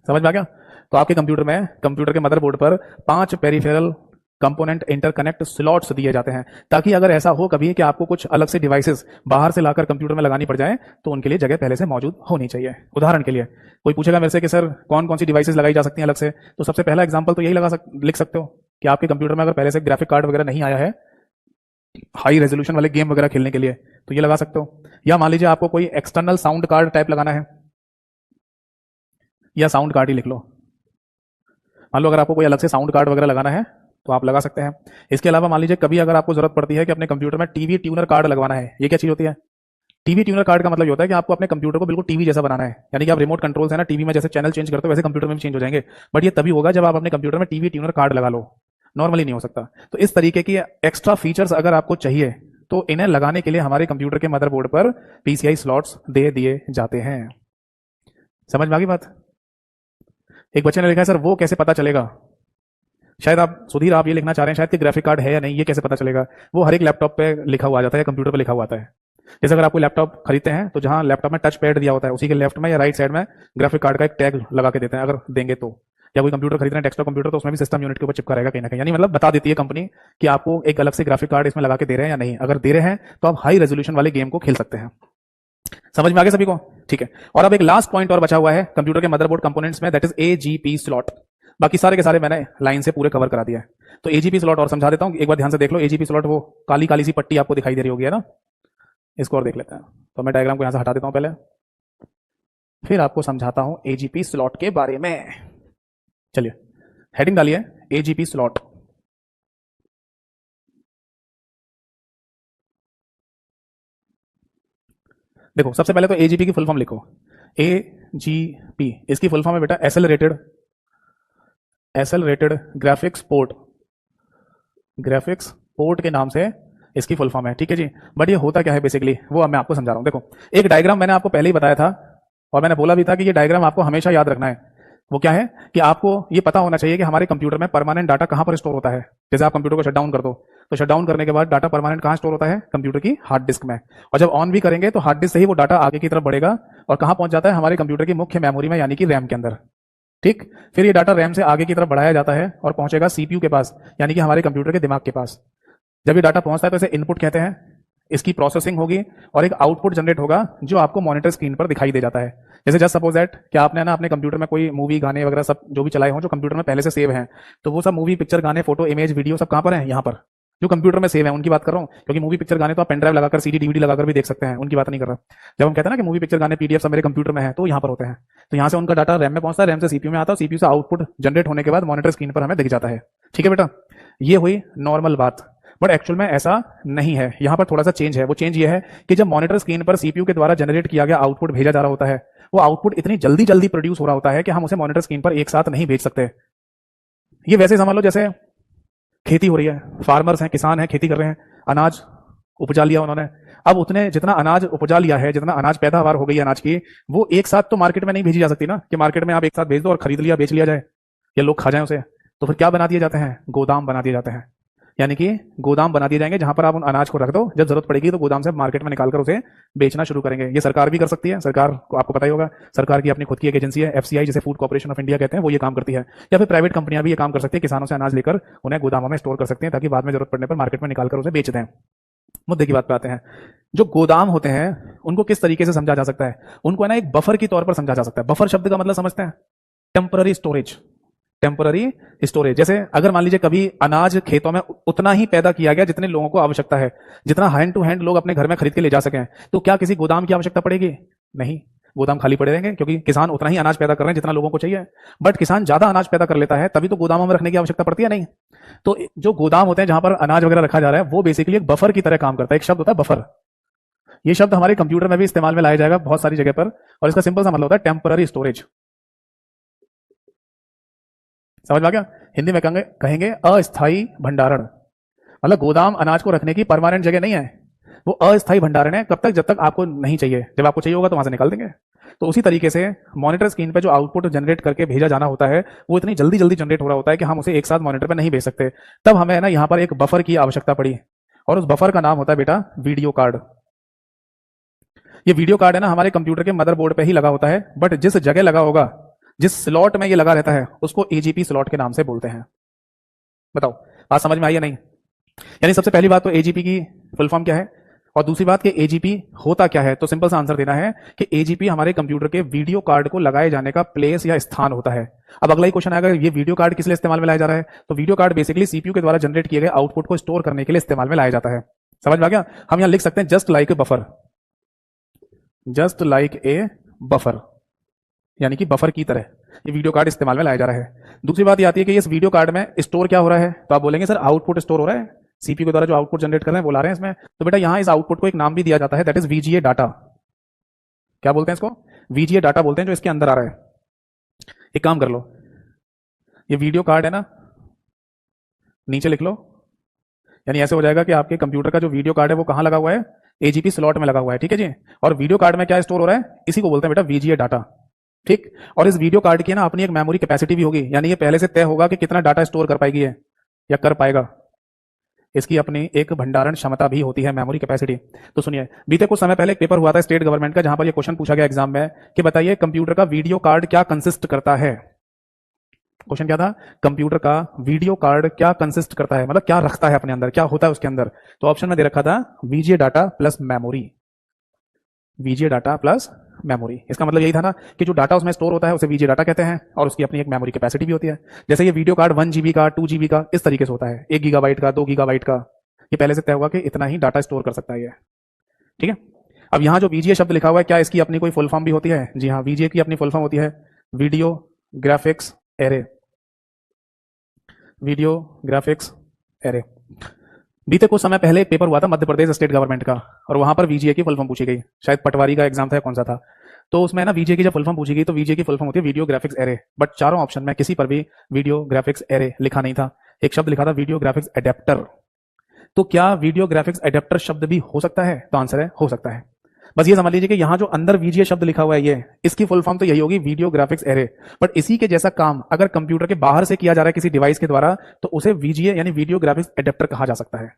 समझ में आ गया। तो आपके कंप्यूटर में, कंप्यूटर के मदरबोर्ड पर 5 पेरीफेरल कंपोनेंट इंटरकनेक्ट स्लॉट्स दिए जाते हैं, ताकि अगर ऐसा हो कभी कि आपको कुछ अलग से डिवाइसेस बाहर से लाकर कंप्यूटर में लगानी पड़ जाए तो उनके लिए जगह पहले से मौजूद होनी चाहिए। उदाहरण के लिए कोई पूछेगा मेरे से कि सर कौन कौन सी डिवाइसेस लगाई जा सकती हैं अलग से, तो सबसे पहला एग्जांपल तो यही लिख सकते हो कि आपके कंप्यूटर में अगर पहले से ग्राफिक कार्ड वगैरह नहीं आया है हाई रेजोल्यूशन वाले गेम वगैरह खेलने के लिए, तो ये लगा सकते हो। या मान लीजिए आपको कोई एक्सटर्नल साउंड कार्ड टाइप लगाना है, या साउंड कार्ड ही लिख लो। मान लो अगर आपको कोई अलग से साउंड कार्ड वगैरह लगाना है तो आप लगा सकते हैं। इसके अलावा मान लीजिए कभी अगर आपको जरूरत पड़ती है कि अपने कंप्यूटर में टीवी ट्यूनर कार्ड लगवाना है। ये क्या चीज होती है? टीवी ट्यूनर कार्ड का मतलब ये होता है कि आपको अपने कंप्यूटर को बिल्कुल टीवी जैसा बनाना है, यानी कि आप रिमोट कंट्रोल है ना टीवी में जैसे चैनल चेंज करते हो वैसे कंप्यूटर में भी चेंज हो जाएंगे, बट ये तभी होगा जब आप अपने कंप्यूटर में टीवी ट्यूनर कार्ड लगा लो, नॉर्मली नहीं हो सकता। तो इस तरीके की एक्स्ट्रा फीचर्स अगर आपको चाहिए तो इन्हें लगाने के लिए हमारे कंप्यूटर के मदरबोर्ड पर पीसीआई स्लॉट्स दे दिए जाते हैं। समझ में आ गई बात? एक बच्चे ने लिखा है सर वो कैसे पता चलेगा, शायद आप सुधीर आप ये लिखना चाह रहे हैं शायद कि ग्राफिक कार्ड है या नहीं, ये कैसे पता चलेगा? वो हर एक लैपटॉप पे लिखा हुआ आ जाता है, कंप्यूटर पे लिखा हुआ आता है। जैसे अगर आपको लैपटॉप खरीदते हैं तो जहां लैपटॉप में टच पैड दिया होता है उसी के लेफ्ट में या राइट साइड में ग्राफिक कार्ड का एक टैग लगा के देते हैं, अगर देंगे तो। या कोई कंप्यूटर खरीद रहे हैं डेस्कटॉप कंप्यूटर तो उसमें भी सिस्टम यूनिट के ऊपर चिपका रहेगा कहीं ना कहीं, यानी मतलब बता देती है कंपनी कि आपको एक अलग से ग्राफिक कार्ड इसमें लगा के दे रहे हैं या नहीं। अगर दे रहे हैं तो आप हाई रेजोल्यूशन वाले गेम को खेल सकते हैं। समझ में आ गया सभी को? ठीक है। और अब एक लास्ट पॉइंट और बचा हुआ है कंप्यूटर के मदरबोर्ड कंपोनेंट्स में, दैट इज एजीपी स्लॉट। बाकी सारे के सारे मैंने लाइन से पूरे कवर करा दिया है। तो एजीपी स्लॉट और समझा देता हूं, एक बार ध्यान से देख लो। एजीपी स्लॉट वो काली काली सी पट्टी आपको दिखाई दे रही होगी है ना, इसको और देख लेते हैं। तो मैं डायग्राम को यहां से हटा देता हूं पहले, फिर आपको समझाता हूं एजीपी स्लॉट के बारे में। चलिए हेडिंग डालिए एजीपी स्लॉट। देखो सबसे पहले तो एजीपी की फुल फॉर्म लिखो, एजीपी इसकी फुल फॉर्म है बेटा एसेलरेटेड ग्राफिक्स पोर्ट के नाम से इसकी फुल फॉर्म है, ठीक है जी। बट ये होता क्या है बेसिकली वो अब मैं आपको समझा रहा हूं। देखो एक डायग्राम मैंने आपको पहले ही बताया था और मैंने बोला भी था कि ये डायग्राम आपको हमेशा याद रखना है। वो क्या है कि आपको ये पता होना चाहिए कि हमारे कंप्यूटर में परमानेंट डाटा कहां पर स्टोर होता है। जैसे आप कंप्यूटर को शट डाउन कर दो तो शट डाउन करने के बाद डाटा परमानेंट कहां स्टोर होता है? कंप्यूटर की हार्ड डिस्क में। और जब ऑन भी करेंगे तो हार्ड डिस्क से ही वो डाटा आगे की तरफ बढ़ेगा और कहां पहुंच जाता है? हमारे कंप्यूटर की मुख्य मेमोरी में यानी कि रैम के अंदर। ठीक, फिर ये डाटा रैम से आगे की तरफ बढ़ाया जाता है और पहुंचेगा सीपीयू के पास यानी कि हमारे कंप्यूटर के दिमाग के पास। जब ये डाटा पहुंचता है तो इसे इनपुट कहते हैं, इसकी प्रोसेसिंग होगी और एक आउटपुट जनरेट होगा जो आपको मॉनिटर स्क्रीन पर दिखाई दे जाता है। जैसे जस्ट सपोज दैट कि आपने ना अपने कंप्यूटर में कोई मूवी गाने वगैरह सब जो भी चलाए हों जो कंप्यूटर में पहले से सेव हैं, तो वो सब मूवी पिक्चर गाने फोटो इमेज वीडियो सब कहां पर है? यहाँ पर जो कंप्यूटर में सेव है उनकी बात कर रहा हूँ, क्योंकि मूवी पिक्चर गाने तो आप पेन ड्राइव लगाकर सीडी डीवीडी लगाकर भी देख सकते हैं, उनकी बात नहीं कर रहा। जब हम कहते हैं ना कि मूवी पिक्चर गाने पीडीएफ सब मेरे कंप्यूटर में है तो यहाँ पर होते हैं, तो यहाँ से उनका डाटा रैम में पहुंचता है, रैम से सीपीयू में आता है, सीपीयू से आउटपुट जनरेट होने के बाद मॉनिटर स्क्रीन पर हमें दिख जाता है। ठीक है बेटा, ये हुई नॉर्मल बात। बट एक्चुअल में ऐसा नहीं है, यहां पर थोड़ा सा चेंज है। वो चेंज ये है कि जब मॉनिटर स्क्रीन पर सीपीयू के द्वारा जनरेट किया गया आउटपुट भेजा जा रहा होता है, वो आउटपुट इतनी जल्दी जल्दी प्रोड्यूस हो रहा होता है कि हम उसे मॉनिटर स्क्रीन पर एक साथ नहीं भेज सकते। ये वैसे समझ लो जैसे खेती हो रही है, फार्मर्स हैं, किसान हैं, खेती कर रहे हैं, अनाज उपजा लिया उन्होंने। अब उतने जितना अनाज उपजा लिया है, जितना अनाज पैदावार हो गई है अनाज की, वो एक साथ तो मार्केट में नहीं भेजी जा सकती ना कि मार्केट में आप एक साथ भेज दो और खरीद लिया बेच लिया जाए या लोग खा जाए उसे। तो फिर क्या बना दिए जाते हैं? गोदाम बना दिए जाते हैं, यानी कि गोदाम बना दिए जाएंगे जहां पर आप उन अनाज को रख दो, जब जरूरत पड़ेगी तो गोदाम से मार्केट में निकालकर उसे बेचना शुरू करेंगे। ये सरकार भी कर सकती है, सरकार को आपको पता ही होगा, सरकार की अपनी खुद की एक एजेंसी है एफसीआई, जिसे फूड कॉर्पोरेशन ऑफ इंडिया कहते हैं, वो ये काम करती है। या फिर प्राइवेट कंपनियां भी ये काम कर सकती है, किसानों से अनाज लेकर उन्हें गोदामों में स्टोर कर सकते हैं ताकि बाद में जरूरत पड़ने पर मार्केट में निकालकर उसे बेच दें। मुद्दे की बात पे आते हैं, जो गोदाम होते हैं उनको किस तरीके से समझा जा सकता है? उनको है ना एक बफर की तौर पर समझा जा सकता है। बफर शब्द का मतलब समझते हैं? Temporary storage. टेम्पररी स्टोरेज, जैसे अगर मान लीजिए कभी अनाज खेतों में उतना ही पैदा किया गया जितने लोगों को आवश्यकता है, जितना हैंड टू हैंड लोग अपने घर में खरीद के ले जा सकें, तो क्या किसी गोदाम की आवश्यकता पड़ेगी? नहीं, गोदाम खाली पड़े रहेंगे क्योंकि किसान उतना ही अनाज पैदा कर रहे हैं जितना लोगों को चाहिए। बट किसान ज्यादा अनाज पैदा कर लेता है तभी तो गोदामों में रखने की आवश्यकता पड़ती है नहीं। तो जो गोदाम होते हैं जहां पर अनाज वगैरह रखा जा रहा है वो बेसिकली एक बफर की तरह काम करता है। एक शब्द होता है बफर, ये शब्द हमारे कंप्यूटर में भी इस्तेमाल में लाया जाएगा बहुत सारी जगह पर, और इसका सिंपल सा मतलब होता है टेम्पररी स्टोरेज। समझ में आ गया? हिंदी में कहेंगे अस्थाई भंडारण, मतलब गोदाम अनाज को रखने की परमानेंट जगह नहीं है, वो अस्थाई भंडारण है। कब तक? जब तक आपको नहीं चाहिए, जब आपको चाहिए होगा तो वहां से निकाल देंगे। तो उसी तरीके से मॉनिटर स्क्रीन पे जो आउटपुट जनरेट करके भेजा जाना होता है वो इतनी जल्दी जल्दी जनरेट हो रहा होता है कि हम उसे एक साथ मॉनिटर पे नहीं भेज सकते। तब हमें ना यहाँ पर एक बफर की आवश्यकता पड़ी, और उस बफर का नाम होता है बेटा वीडियो कार्ड। ये वीडियो कार्ड है ना हमारे कंप्यूटर के मदरबोर्ड पे ही लगा होता है, बट जिस जगह लगा होगा, जिस स्लॉट में ये लगा रहता है, उसको एजीपी स्लॉट के नाम से बोलते हैं। बताओ, बात समझ में आई या नहीं? यानी सबसे पहली बात तो एजीपी की फुल फॉर्म क्या है, और दूसरी बात कि एजीपी होता क्या है। तो सिंपल सा आंसर देना है कि एजीपी हमारे कंप्यूटर के वीडियो कार्ड को लगाए जाने का प्लेस या स्थान होता है। अब अगला ही क्वेश्चन आएगा, ये वीडियो कार्ड किस लिए इस्तेमाल में लाया जा रहा है? तो वीडियो कार्ड बेसिकली सीपीयू के द्वारा जनरेट किए गए आउटपुट को स्टोर करने के लिए इस्तेमाल में लाया जाता है। समझ में आ गया? हम यहां लिख सकते हैं just like a buffer, just like a buffer, यानी कि बफर की तरह ये वीडियो कार्ड इस्तेमाल में लाया जा रहा है। दूसरी बात ये आती है कि इस वीडियो कार्ड में स्टोर क्या हो रहा है? तो आप बोलेंगे सर आउटपुट स्टोर हो रहा है, सीपीयू के द्वारा जो आउटपुट जनरेट कर रहे हैं वो ला रहे हैं इसमें। तो बेटा यहां इस आउटपुट को एक नाम भी दिया जाता है, दैट इज वीजीए डाटा। क्या बोलते हैं इसको? वीजीए डाटा बोलते हैं, जो इसके अंदर आ रहा है। एक काम कर लो, ये वीडियो कार्ड है ना, नीचे लिख लो, यानी ऐसे हो जाएगा कि आपके कंप्यूटर का जो वीडियो कार्ड है वो कहां लगा हुआ है? एजीपी स्लॉट में लगा हुआ है, ठीक है जी। और वीडियो कार्ड में क्या स्टोर हो रहा है? इसी को बोलते हैं बेटा वीजीए डाटा, ठीक। और इस वीडियो कार्ड की ना अपनी एक मेमोरी कैपेसिटी भी होगी, यानी ये पहले से तय होगा कि कितना डाटा स्टोर कर पाएगी है या कर पाएगा। इसकी अपनी एक भंडारण क्षमता भी होती है, मेमोरी कैपेसिटी। तो सुनिए, बीते कुछ समय पहले एक पेपर हुआ था स्टेट गवर्नमेंट का, जहां पर ये क्वेश्चन पूछा गया एग्जाम में कि बताइए कंप्यूटर का वीडियो कार्ड क्या कंसिस्ट करता है। क्वेश्चन क्या था? कंप्यूटर का वीडियो कार्ड क्या कंसिस्ट करता है, मतलब क्या रखता है अपने अंदर, क्या होता है उसके अंदर। तो ऑप्शन में दे रखा था VGA data plus memory, VGA data plus memory. इसका मतलब यही था ना कि जो डाटा उसमें स्टोर होता है उसे वीजीए डाटा कहते हैं, और उसकी अपनी एक मेमोरी कैपेसिटी भी होती है। जैसे ये वीडियो कार्ड 1 जीबी का, 2 जीबी का, इस तरीके से होता है, 1 गीगाबाइट का, 2 गीगाबाइट का। ये पहले से तय होगा कि इतना ही डाटा स्टोर कर सकता है ये, ठीक है। अब यहां जो वीजीए शब्द लिखा हुआ है, क्या इसकी अपनी कोई फुल फॉर्म भी होती है? जी हाँ, वीजीए की अपनी फुल फॉर्म होती है video graphics array, video graphics array. बीते कुछ समय पहले एक पेपर हुआ था मध्य प्रदेश स्टेट गवर्नमेंट का, और वहां पर वीजीए की फुल फॉर्म पूछी गई, शायद पटवारी का एग्जाम था, कौन सा था। तो उसमें ना वीजीए की जब फुल फॉर्म पूछी गई तो वीजीए की फुल फॉर्म होती है वीडियो ग्राफिक्स एरे, बट चारों ऑप्शन में किसी पर भी वीडियो ग्राफिक्स एरे लिखा नहीं था। एक शब्द लिखा था वीडियो ग्राफिक्स एडेप्टर। तो क्या वीडियो ग्राफिक्स एडेप्टर शब्द भी हो सकता है? तो आंसर है हो सकता है। बस ये समझ लीजिए कि यहां जो अंदर वीजीए शब्द लिखा हुआ है ये, इसकी फुल फॉर्म तो यही होगी वीडियो ग्राफिक्स एरे। बट इसी के जैसा काम अगर कंप्यूटर के बाहर से किया जा रहा है किसी डिवाइस के द्वारा, तो उसे वीजीए यानी वीडियो ग्राफिक्स एडेप्टर कहा जा सकता है।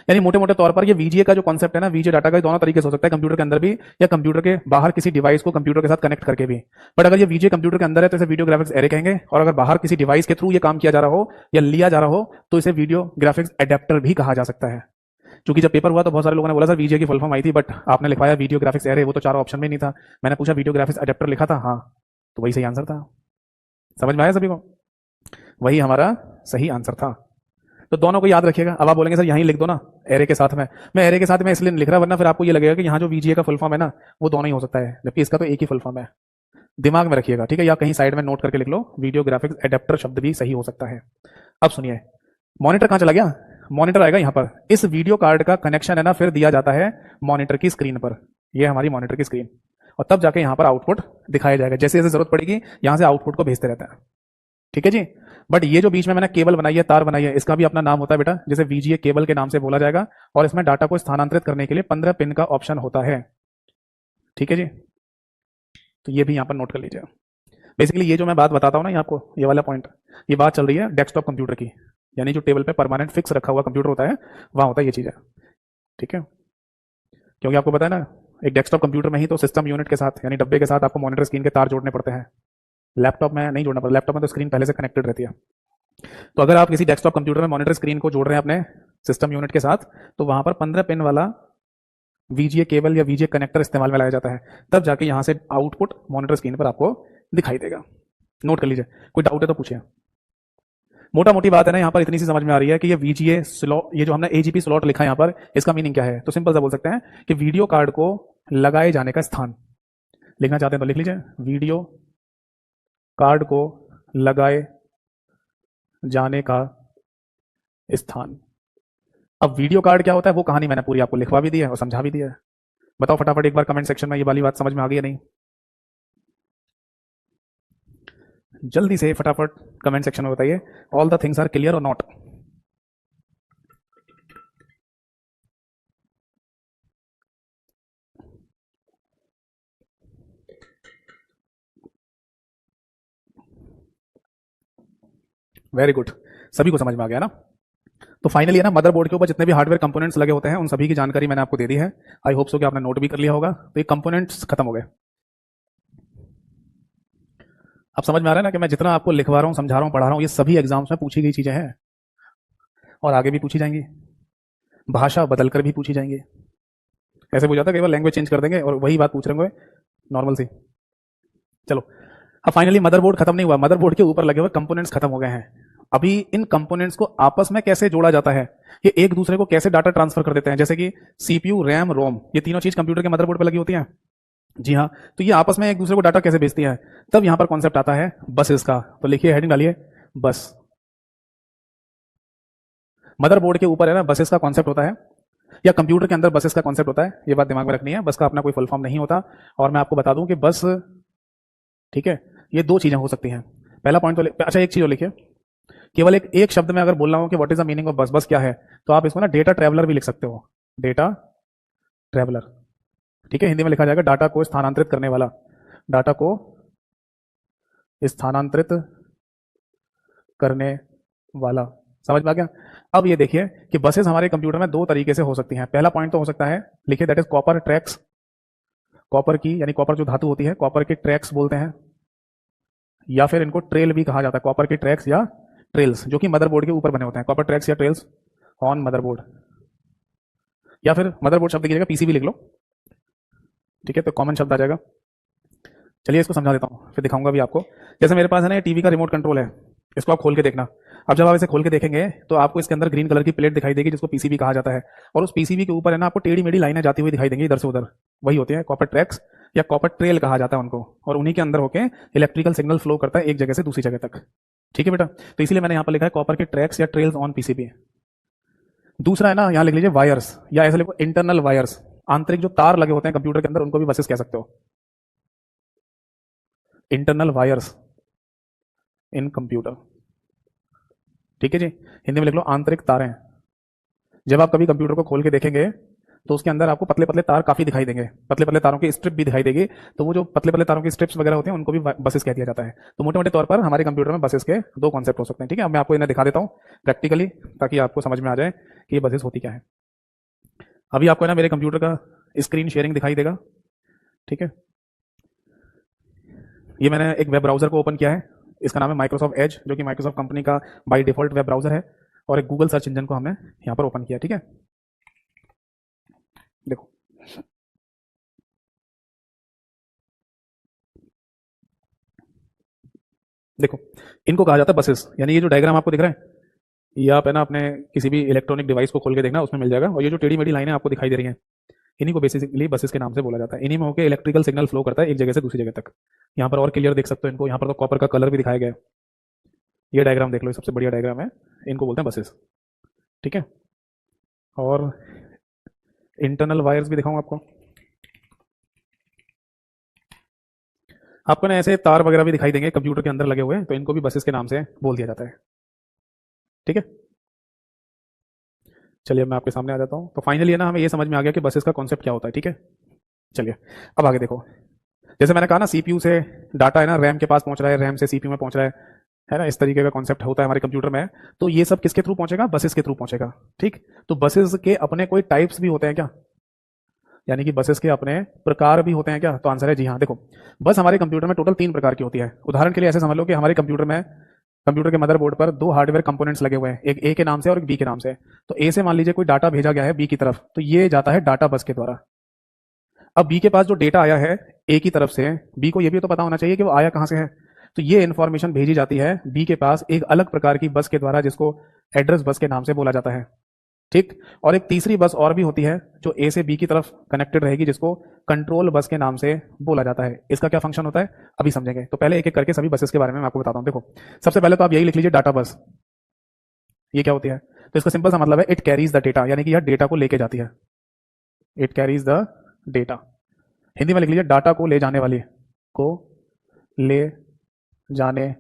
यानी मोटे मोटे तौर पर ये वीजीए का जो कॉन्सेप्ट है ना, वीजीए डाटा का दोनों तरीके से हो सकता है, कंप्यूटर के अंदर भी या कंप्यूटर के बाहर किसी डिवाइस को कंप्यूटर के साथ कनेक्ट करके भी। बट अगर ये वीजीए कंप्यूटर के अंदर है तो इसे वीडियो ग्राफिक्स एरे कहेंगे, और अगर बाहर किसी डिवाइस के थ्रू ये काम किया जा रहा हो या लिया जा रहा हो तो इसे वीडियो ग्राफिक्स एडेप्टर भी कहा जा सकता है। क्योंकि जब पेपर हुआ तो बहुत सारे लोगों ने बोला सर वीजीए की फुल फॉर्म आई थी, बट आपने लिखवाया वीडियो ग्राफिक्स एरे, वो तो चारों ऑप्शन में नहीं था। मैंने पूछा वीडियो ग्राफिक्स एडेप्टर लिखा था, हाँ, तो वही सही आंसर था। समझ में आया सभी को? वही हमारा सही आंसर था। तो दोनों को याद रखिएगा। अब आप बोलेंगे सर यहीं लिख दो ना एरे के साथ में, मैं एरे के साथ में इसलिए लिख रहा, वरना फिर आपको ये लगेगा कि यहाँ जो वीजीए का फुल फॉर्म है ना वो दोनों ही हो सकता है, जबकि इसका तो एक ही फुल फॉर्म है। दिमाग में रखिएगा, ठीक है, या कहीं साइड में नोट करके लिख लो, वीडियो ग्राफिक्स एडेप्टर शब्द भी सही हो सकता है। अब सुनिए, मॉनिटर कहां चला गया? मॉनिटर आएगा यहां पर। इस वीडियो कार्ड का कनेक्शन है ना फिर दिया जाता है मॉनिटर की स्क्रीन पर। यह हमारी मॉनिटर की स्क्रीन, और तब जाके यहां पर आउटपुट दिखाया जाएगा। जैसे जैसे जरूरत पड़ेगी यहां से आउटपुट को भेजते रहता है, ठीक है जी। बट ये जो बीच में मैंने केबल बनाई है, तार बनाई है, इसका भी अपना नाम होता है बेटा, जैसे वीजीए केबल के नाम से बोला जाएगा। और इसमें डाटा को स्थानांतरित करने के लिए 15 पिन का ऑप्शन होता है, ठीक है जी। तो ये भी यहां पर नोट कर लीजिए। बेसिकली ये जो मैं बात बताता हूं ना आपको, ये वाला पॉइंट, ये बात चल रही है डेस्कटॉप कंप्यूटर की, यानी जो टेबल पे परमानेंट फिक्स रखा हुआ कंप्यूटर होता है वहां होता है ये चीज़ है, ठीक है। क्योंकि आपको पता है ना, एक डेस्कटॉप कंप्यूटर में ही तो सिस्टम यूनिट के साथ यानी डब्बे के साथ आपको मॉनिटर स्क्रीन के तार जोड़ने पड़ते हैं। लैपटॉप में नहीं जोड़ना पड़ता, लैपटॉप में तो स्क्रीन पहले से कनेक्टेड रहती है। तो अगर आप किसी डेस्कटॉप कंप्यूटर में मॉनिटर स्क्रीन को जोड़ रहे हैं अपने सिस्टम यूनिट के साथ, तो वहां पर 15 पिन वाला वीजीए केबल या वीजीए कनेक्टर इस्तेमाल में लाया जाता है, तब जाके यहां से आउटपुट मॉनिटर स्क्रीन पर आपको दिखाई देगा। नोट कर लीजिए, कोई डाउट है तो पूछिए। मोटा मोटी बात है ना यहाँ पर इतनी सी समझ में आ रही है कि ये वीजीए स्लॉट, ये जो हमने एजीपी स्लॉट लिखा है यहाँ पर, इसका मीनिंग क्या है? तो सिंपल सा बोल सकते हैं कि वीडियो कार्ड को लगाए जाने का स्थान। लिखना चाहते हैं तो लिख लीजिए, वीडियो कार्ड को लगाए जाने का स्थान। अब वीडियो कार्ड क्या होता है वो कहानी मैंने पूरी आपको लिखवा भी दी है और समझा भी दिया है। बताओ फटाफट एक बार कमेंट सेक्शन में ये वाली बात समझ में आ गई या नहीं? जल्दी से फटाफट कमेंट सेक्शन में बताइए, all the things are clear और नॉट। वेरी गुड, सभी को समझ में आ गया ना? तो फाइनली है ना, मदरबोर्ड के ऊपर जितने भी हार्डवेयर कंपोनेंट्स लगे होते हैं उन सभी की जानकारी मैंने आपको दे दी है। आई होप सो कि आपने नोट भी कर लिया होगा। तो ये कंपोनेंट्स खत्म हो गए। अब समझ में आ रहा है ना कि मैं जितना आपको लिखवा रहा हूँ, समझा रहा हूँ, पढ़ा रहा हूँ, ये सभी एग्जाम्स में पूछी गई चीजें हैं। और आगे भी पूछी जाएंगी, भाषा बदलकर भी पूछी जाएंगी। ऐसे हो जाता है कई बार लैंग्वेज चेंज कर देंगे और वही बात पूछ रहे होंगे नॉर्मल सी। चलो, अब फाइनली मदरबोर्ड खत्म नहीं हुआ, मदरबोर्ड के ऊपर लगे हुए कंपोनेंट्स खत्म हो गए हैं। अभी इन कंपोनेंट्स को आपस में कैसे जोड़ा जाता है, ये एक दूसरे को कैसे डाटा ट्रांसफर कर देते हैं, जैसे कि सीपीयू, रैम, रोम, ये तीनों चीज कंप्यूटर के मदरबोर्ड पर लगी होती हैं। जी हाँ, तो ये आपस में एक दूसरे को डाटा कैसे भेजती है, तब यहां पर कॉन्सेप्ट आता है बसेस का। तो लिखिए, हेडिंग डालिए बस। मदरबोर्ड के ऊपर है ना बसेस का कॉन्सेप्ट होता है, या कंप्यूटर के अंदर बसेस का कॉन्सेप्ट होता है, ये बात दिमाग में रखनी है। बस का अपना कोई फुल फॉर्म नहीं होता। और मैं आपको बता दूं कि बस, ठीक है, ये दो चीजें हो सकती हैं। पहला पॉइंट तो अच्छा, एक चीज और लिखिए, केवल एक शब्द में अगर बोल रहा हूं कि what is the meaning of बस, बस क्या है, तो आप इसको ना डेटा ट्रैवलर भी लिख सकते हो, डेटा ट्रैवलर। ठीक है, हिंदी में लिखा जाएगा डाटा को स्थानांतरित करने वाला, डाटा को स्थानांतरित करने वाला। समझ में आ गया? अब ये देखिए कि बसेस हमारे कंप्यूटर में दो तरीके से हो सकती हैं। पहला पॉइंट तो हो सकता है, लिखिए, that is copper tracks, copper की, यानी कॉपर जो धातु होती है, कॉपर के ट्रैक्स बोलते हैं, या फिर इनको ट्रेल भी कहा जाता है, कॉपर के ट्रैक्स या ट्रेल्स, जो कि मदरबोर्ड के ऊपर बने होते हैं, कॉपर ट्रैक्स या ट्रेल्स ऑन मदरबोर्ड। या फिर मदरबोर्ड शब्द की जगह पीसीबी लिख लो, ठीक है, तो कॉमन शब्द आ जाएगा। चलिए इसको समझा देता हूँ, फिर दिखाऊंगा भी आपको। जैसे मेरे पास है ना, टीवी का रिमोट कंट्रोल है, इसको आप खोल के देखना। अब जब आप इसे खोल के देखेंगे तो आपको इसके अंदर ग्रीन कलर की प्लेट दिखाई देगी, जिसको पीसीबी कहा जाता है। और उस पीसीबी के ऊपर है ना, आपको टेढ़ी मेढ़ी लाइनें जाती हुई दिखाई देंगी इधर से उधर, वही होते हैं कॉपर ट्रैक्स या कॉपर ट्रेल कहा जाता है उनको। और उन्हीं के अंदर होके इलेक्ट्रिकल सिग्नल फ्लो करता है एक जगह से दूसरी जगह तक। ठीक है बेटा, तो इसीलिए मैंने यहाँ पर लिखा है कॉपर के ट्रैक्स या ट्रेल्स ऑन पीसीबी। दूसरा है ना, यहाँ लिख लीजिए वायर्स, या ऐसे लिखो इंटरनल वायर्स, आंतरिक जो तार लगे होते हैं कंप्यूटर के अंदर, उनको भी बसेस कह सकते हो, इंटरनल वायर्स इन कंप्यूटर। ठीक है जी, हिंदी में लिख लो आंतरिक तारें। जब आप कभी कंप्यूटर को खोल के देखेंगे तो उसके अंदर आपको पतले पतले तार काफी दिखाई देंगे, पतले पतले तारों की स्ट्रिप भी दिखाई देगी। तो वो जो पतले पतले तारों की स्ट्रिप्स वगैरह होते हैं, उनको भी बसेस कह दिया जाता है। तो मोटे मोटे तौर पर हमारे कंप्यूटर में बसेस के दो कॉन्सेप्ट हो सकते हैं। ठीक है, अब मैं आपको इन्हें दिखा देता हूँ प्रैक्टिकली, ताकि आपको समझ में आ जाए कि ये बसेस होती क्या है। अभी आपको ना मेरे कंप्यूटर का स्क्रीन शेयरिंग दिखाई देगा। ठीक है, ये मैंने एक वेब ब्राउजर को ओपन किया है, इसका नाम है माइक्रोसॉफ्ट एज, जो कि माइक्रोसॉफ्ट कंपनी का बाय डिफॉल्ट वेब ब्राउजर है। और एक गूगल सर्च इंजन को हमने यहाँ पर ओपन किया। ठीक है, देखो, देखो, इनको कहा जाता है बसेस। यानी ये जो डायग्राम आपको दिख रहा है, ये आप है ना अपने किसी भी इलेक्ट्रॉनिक डिवाइस को खोल के देखना, उसमें मिल जाएगा। और ये जो टेढ़ी मेढ़ी लाइनें आपको दिखाई दे रही हैं, इन्हीं को बेसिकली बसेस के नाम से बोला जाता है। इन्हीं में होकर इलेक्ट्रिकल सिग्नल फ्लो करता है एक जगह से दूसरी जगह तक। यहाँ पर और क्लियर देख सकते हो इनको, यहाँ पर तो कॉपर का कलर भी दिखाया गया है। ये डायग्राम देख लो, ये सबसे बढ़िया डायग्राम है, इनको बोलते हैं बसेस। ठीक है, और इंटरनल वायर्स भी दिखाऊंगा आपको। आपको ना ऐसे तार वगैरह भी दिखाई देंगे कंप्यूटर के अंदर लगे हुए, तो इनको भी बसेस के नाम से बोल दिया जाता है। ठीक है, चलिए मैं आपके सामने आ जाता हूँ। तो फाइनली है ना, हमें ये समझ में आ गया कि बसेस का कॉन्सेप्ट क्या होता है। ठीक है, चलिए अब आगे देखो। जैसे मैंने कहा ना, सीपीयू से डाटा है ना रैम के पास पहुंच रहा है, रैम से सीपीयू में पहुंच रहा है ना, इस तरीके का कॉन्सेप्ट होता है हमारे कंप्यूटर में। तो ये सब किसके थ्रू पहुंचेगा? बसेस के थ्रू पहुंचेगा। ठीक, तो बसेस के अपने कोई टाइप्स भी होते हैं क्या? यानी कि बसेस के अपने प्रकार भी होते हैं क्या? तो आंसर है जी हाँ। देखो, बस हमारे कंप्यूटर में टोटल 3 प्रकार की होती है। उदाहरण के लिए ऐसे समझ लो कि हमारे कंप्यूटर में, कंप्यूटर के मदरबोर्ड पर 2 हार्डवेयर कंपोनेंट्स लगे हुए हैं, एक ए के नाम से और एक बी के नाम से। तो ए से मान लीजिए कोई डाटा भेजा गया है बी की तरफ, तो ये जाता है डाटा बस के द्वारा। अब बी के पास जो डेटा आया है ए की तरफ से, बी को ये भी तो पता होना चाहिए कि वो आया कहां से है। तो ये इंफॉर्मेशन भेजी जाती है बी के पास एक अलग प्रकार की बस के द्वारा, जिसको एड्रेस बस के नाम से बोला जाता है। ठीक, और एक तीसरी बस और भी होती है जो ए से बी की तरफ कनेक्टेड रहेगी, जिसको कंट्रोल बस के नाम से बोला जाता है। इसका क्या फंक्शन होता है अभी समझेंगे। तो पहले एक एक करके सभी बसेस के बारे में मैं आपको बताता हूं। देखो, सबसे पहले तो आप यही लिख लीजिए डाटा बस। ये क्या होती है? तो इसका सिंपल सा मतलब है इट कैरीज द डेटा, यानी कि यह डेटा को लेके जाती है। It carries the data, Hindi में लिख लीजिए डाटा को ले जाने वाली, को ले जाने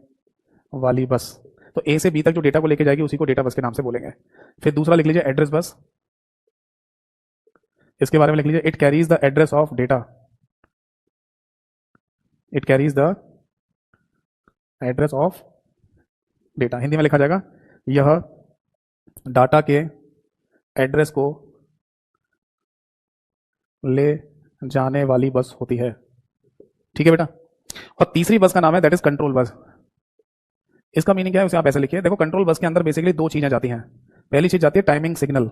वाली बस। तो ए से बी तक जो डेटा को लेके जाएगी उसी को डेटा बस के नाम से बोलेंगे। फिर दूसरा लिख लीजिए एड्रेस बस, इसके बारे में लिख लीजिए it carries the address of data. It carries the address of data, Hindi में लिखा जाएगा यह डाटा के एड्रेस को ले जाने वाली बस होती है। ठीक है बेटा, और तीसरी बस का नाम है दैट इज कंट्रोल बस। इसका मीनिंग क्या है उसे आप ऐसे लिखिए। देखो, कंट्रोल बस के अंदर बेसिकली 2 चीजें जाती हैं। पहली चीज जाती है टाइमिंग सिग्नल,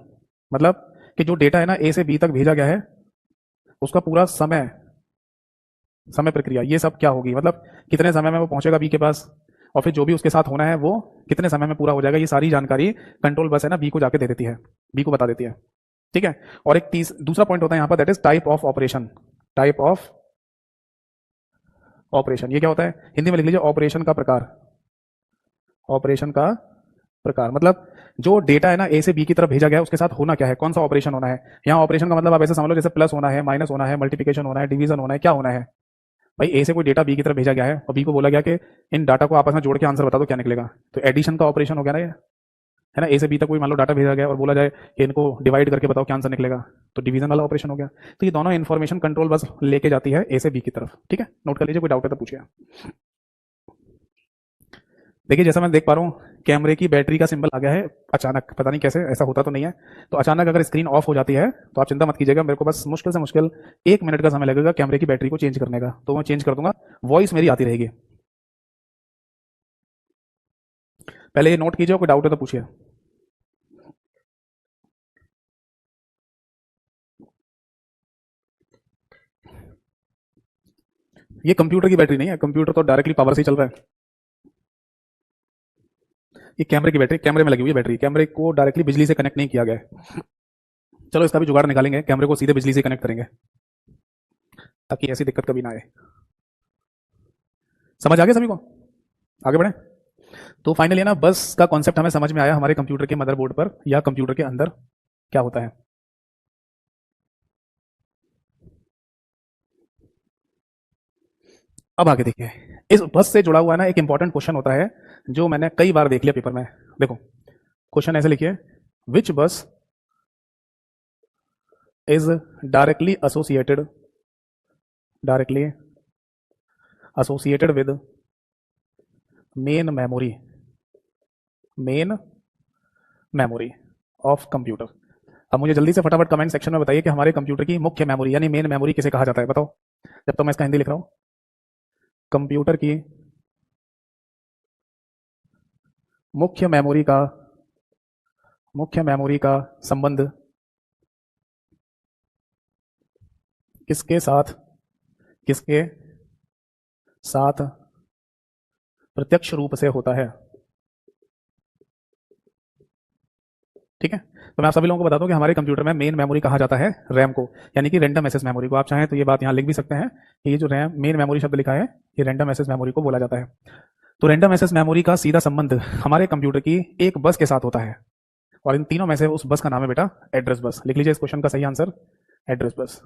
मतलब कि जो डेटा है ना ए से बी तक भेजा गया है उसका पूरा समय समय प्रक्रिया ये सब क्या होगी, मतलब कितने समय में वो पहुंचेगा बी के पास, और फिर जो भी उसके साथ होना है वो कितने समय में पूरा हो जाएगा, ये सारी जानकारी कंट्रोल बस है ना बी को जाके दे देती है, बी को बता देती है। ठीक है। और एक दूसरा पॉइंट होता है यहाँ पर, that is type of operation. Type of operation ये क्या होता है, हिंदी में लिख लीजिए ऑपरेशन का प्रकार। ऑपरेशन का प्रकार मतलब जो डेटा है ना ए से बी की तरफ भेजा गया है उसके साथ होना क्या है, कौन सा ऑपरेशन होना है। यहाँ ऑपरेशन का मतलब आप ऐसे समझ लो जैसे प्लस होना है, माइनस होना है, मल्टीप्लिकेशन होना है, डिवीजन होना है, क्या होना है। भाई ए से कोई डेटा बी की तरफ भेजा गया है और बी को बोला गया कि इन डाटा को आपस में जोड़ के आंसर बता दो क्या निकलेगा, तो एडिशन का ऑपरेशन हो गया ना ये, है ना। ए से बी तक कोई मान लो डाटा भेजा गया और बोला जाए कि इनको डिवाइड करके बताओ क्या आंसर निकलेगा, तो डिवीजन वाला ऑपरेशन हो गया। तो ये दोनों इन्फॉर्मेशन कंट्रोल बस लेके जाती है ए से बी की तरफ। ठीक है, नोट कर लीजिए, कोई डाउट है तो पूछिए। देखिए जैसा मैं देख पा रहा हूँ कैमरे की बैटरी का सिंबल आ गया है अचानक, पता नहीं कैसे, ऐसा होता तो नहीं है। तो अचानक अगर स्क्रीन ऑफ हो जाती है तो आप चिंता मत कीजिएगा, मेरे को बस मुश्किल से मुश्किल 1 मिनट का समय लगेगा कैमरे की बैटरी को चेंज करने का, तो मैं चेंज कर दूंगा, वॉइस मेरी आती रहेगी। पहले ये नोट कीजिए, कोई डाउट है तो पूछिए। ये कंप्यूटर की बैटरी नहीं है, कंप्यूटर तो डायरेक्टली पावर से ही चल रहा है। ये कैमरे की बैटरी, कैमरे में लगी हुई है बैटरी, कैमरे को डायरेक्टली बिजली से कनेक्ट नहीं किया गया है। चलो इसका भी जुगाड़ निकालेंगे, कैमरे को सीधे बिजली से कनेक्ट करेंगे ताकि ऐसी दिक्कत कभी ना आए। समझ आ गया सभी को, आगे बढ़े। तो फाइनली ना बस का कॉन्सेप्ट हमें समझ में आया हमारे कंप्यूटर के मदरबोर्ड पर या कंप्यूटर के अंदर क्या होता है। अब आगे देखिए, इस बस से जुड़ा हुआ ना एक इंपॉर्टेंट क्वेश्चन होता है जो मैंने कई बार देख लिया पेपर में। देखो क्वेश्चन ऐसे लिखिए, विच बस is directly associated with main memory of computer. अब मुझे जल्दी से फटाफट कमेंट सेक्शन में बताइए कि हमारे कंप्यूटर की मुख्य मेमोरी यानी मेन मेमोरी किसे कहा जाता है, बताओ। जब तो मैं इसका हिंदी लिख रहा हूं, कंप्यूटर की मुख्य मेमोरी का संबंध किसके साथ प्रत्यक्ष रूप से होता है। ठीक है, तो मैं आप सभी लोगों को बता दूं कि हमारे कंप्यूटर में मेन मेमोरी कहा जाता है रैम को, यानी कि रैंडम एक्सेस मेमोरी को। आप चाहें तो ये बात यहाँ लिख भी सकते हैं कि ये जो रैम मेन मेमोरी शब्द लिखा है ये रैंडम एक्सेस मेमोरी को बोला जाता है। तो रैंडम एक्सेस मेमोरी का सीधा संबंध हमारे कंप्यूटर की एक बस के साथ होता है, और इन तीनों में से उस बस का नाम है बेटा एड्रेस बस। लिख लीजिए इस क्वेश्चन का सही आंसर एड्रेस बस।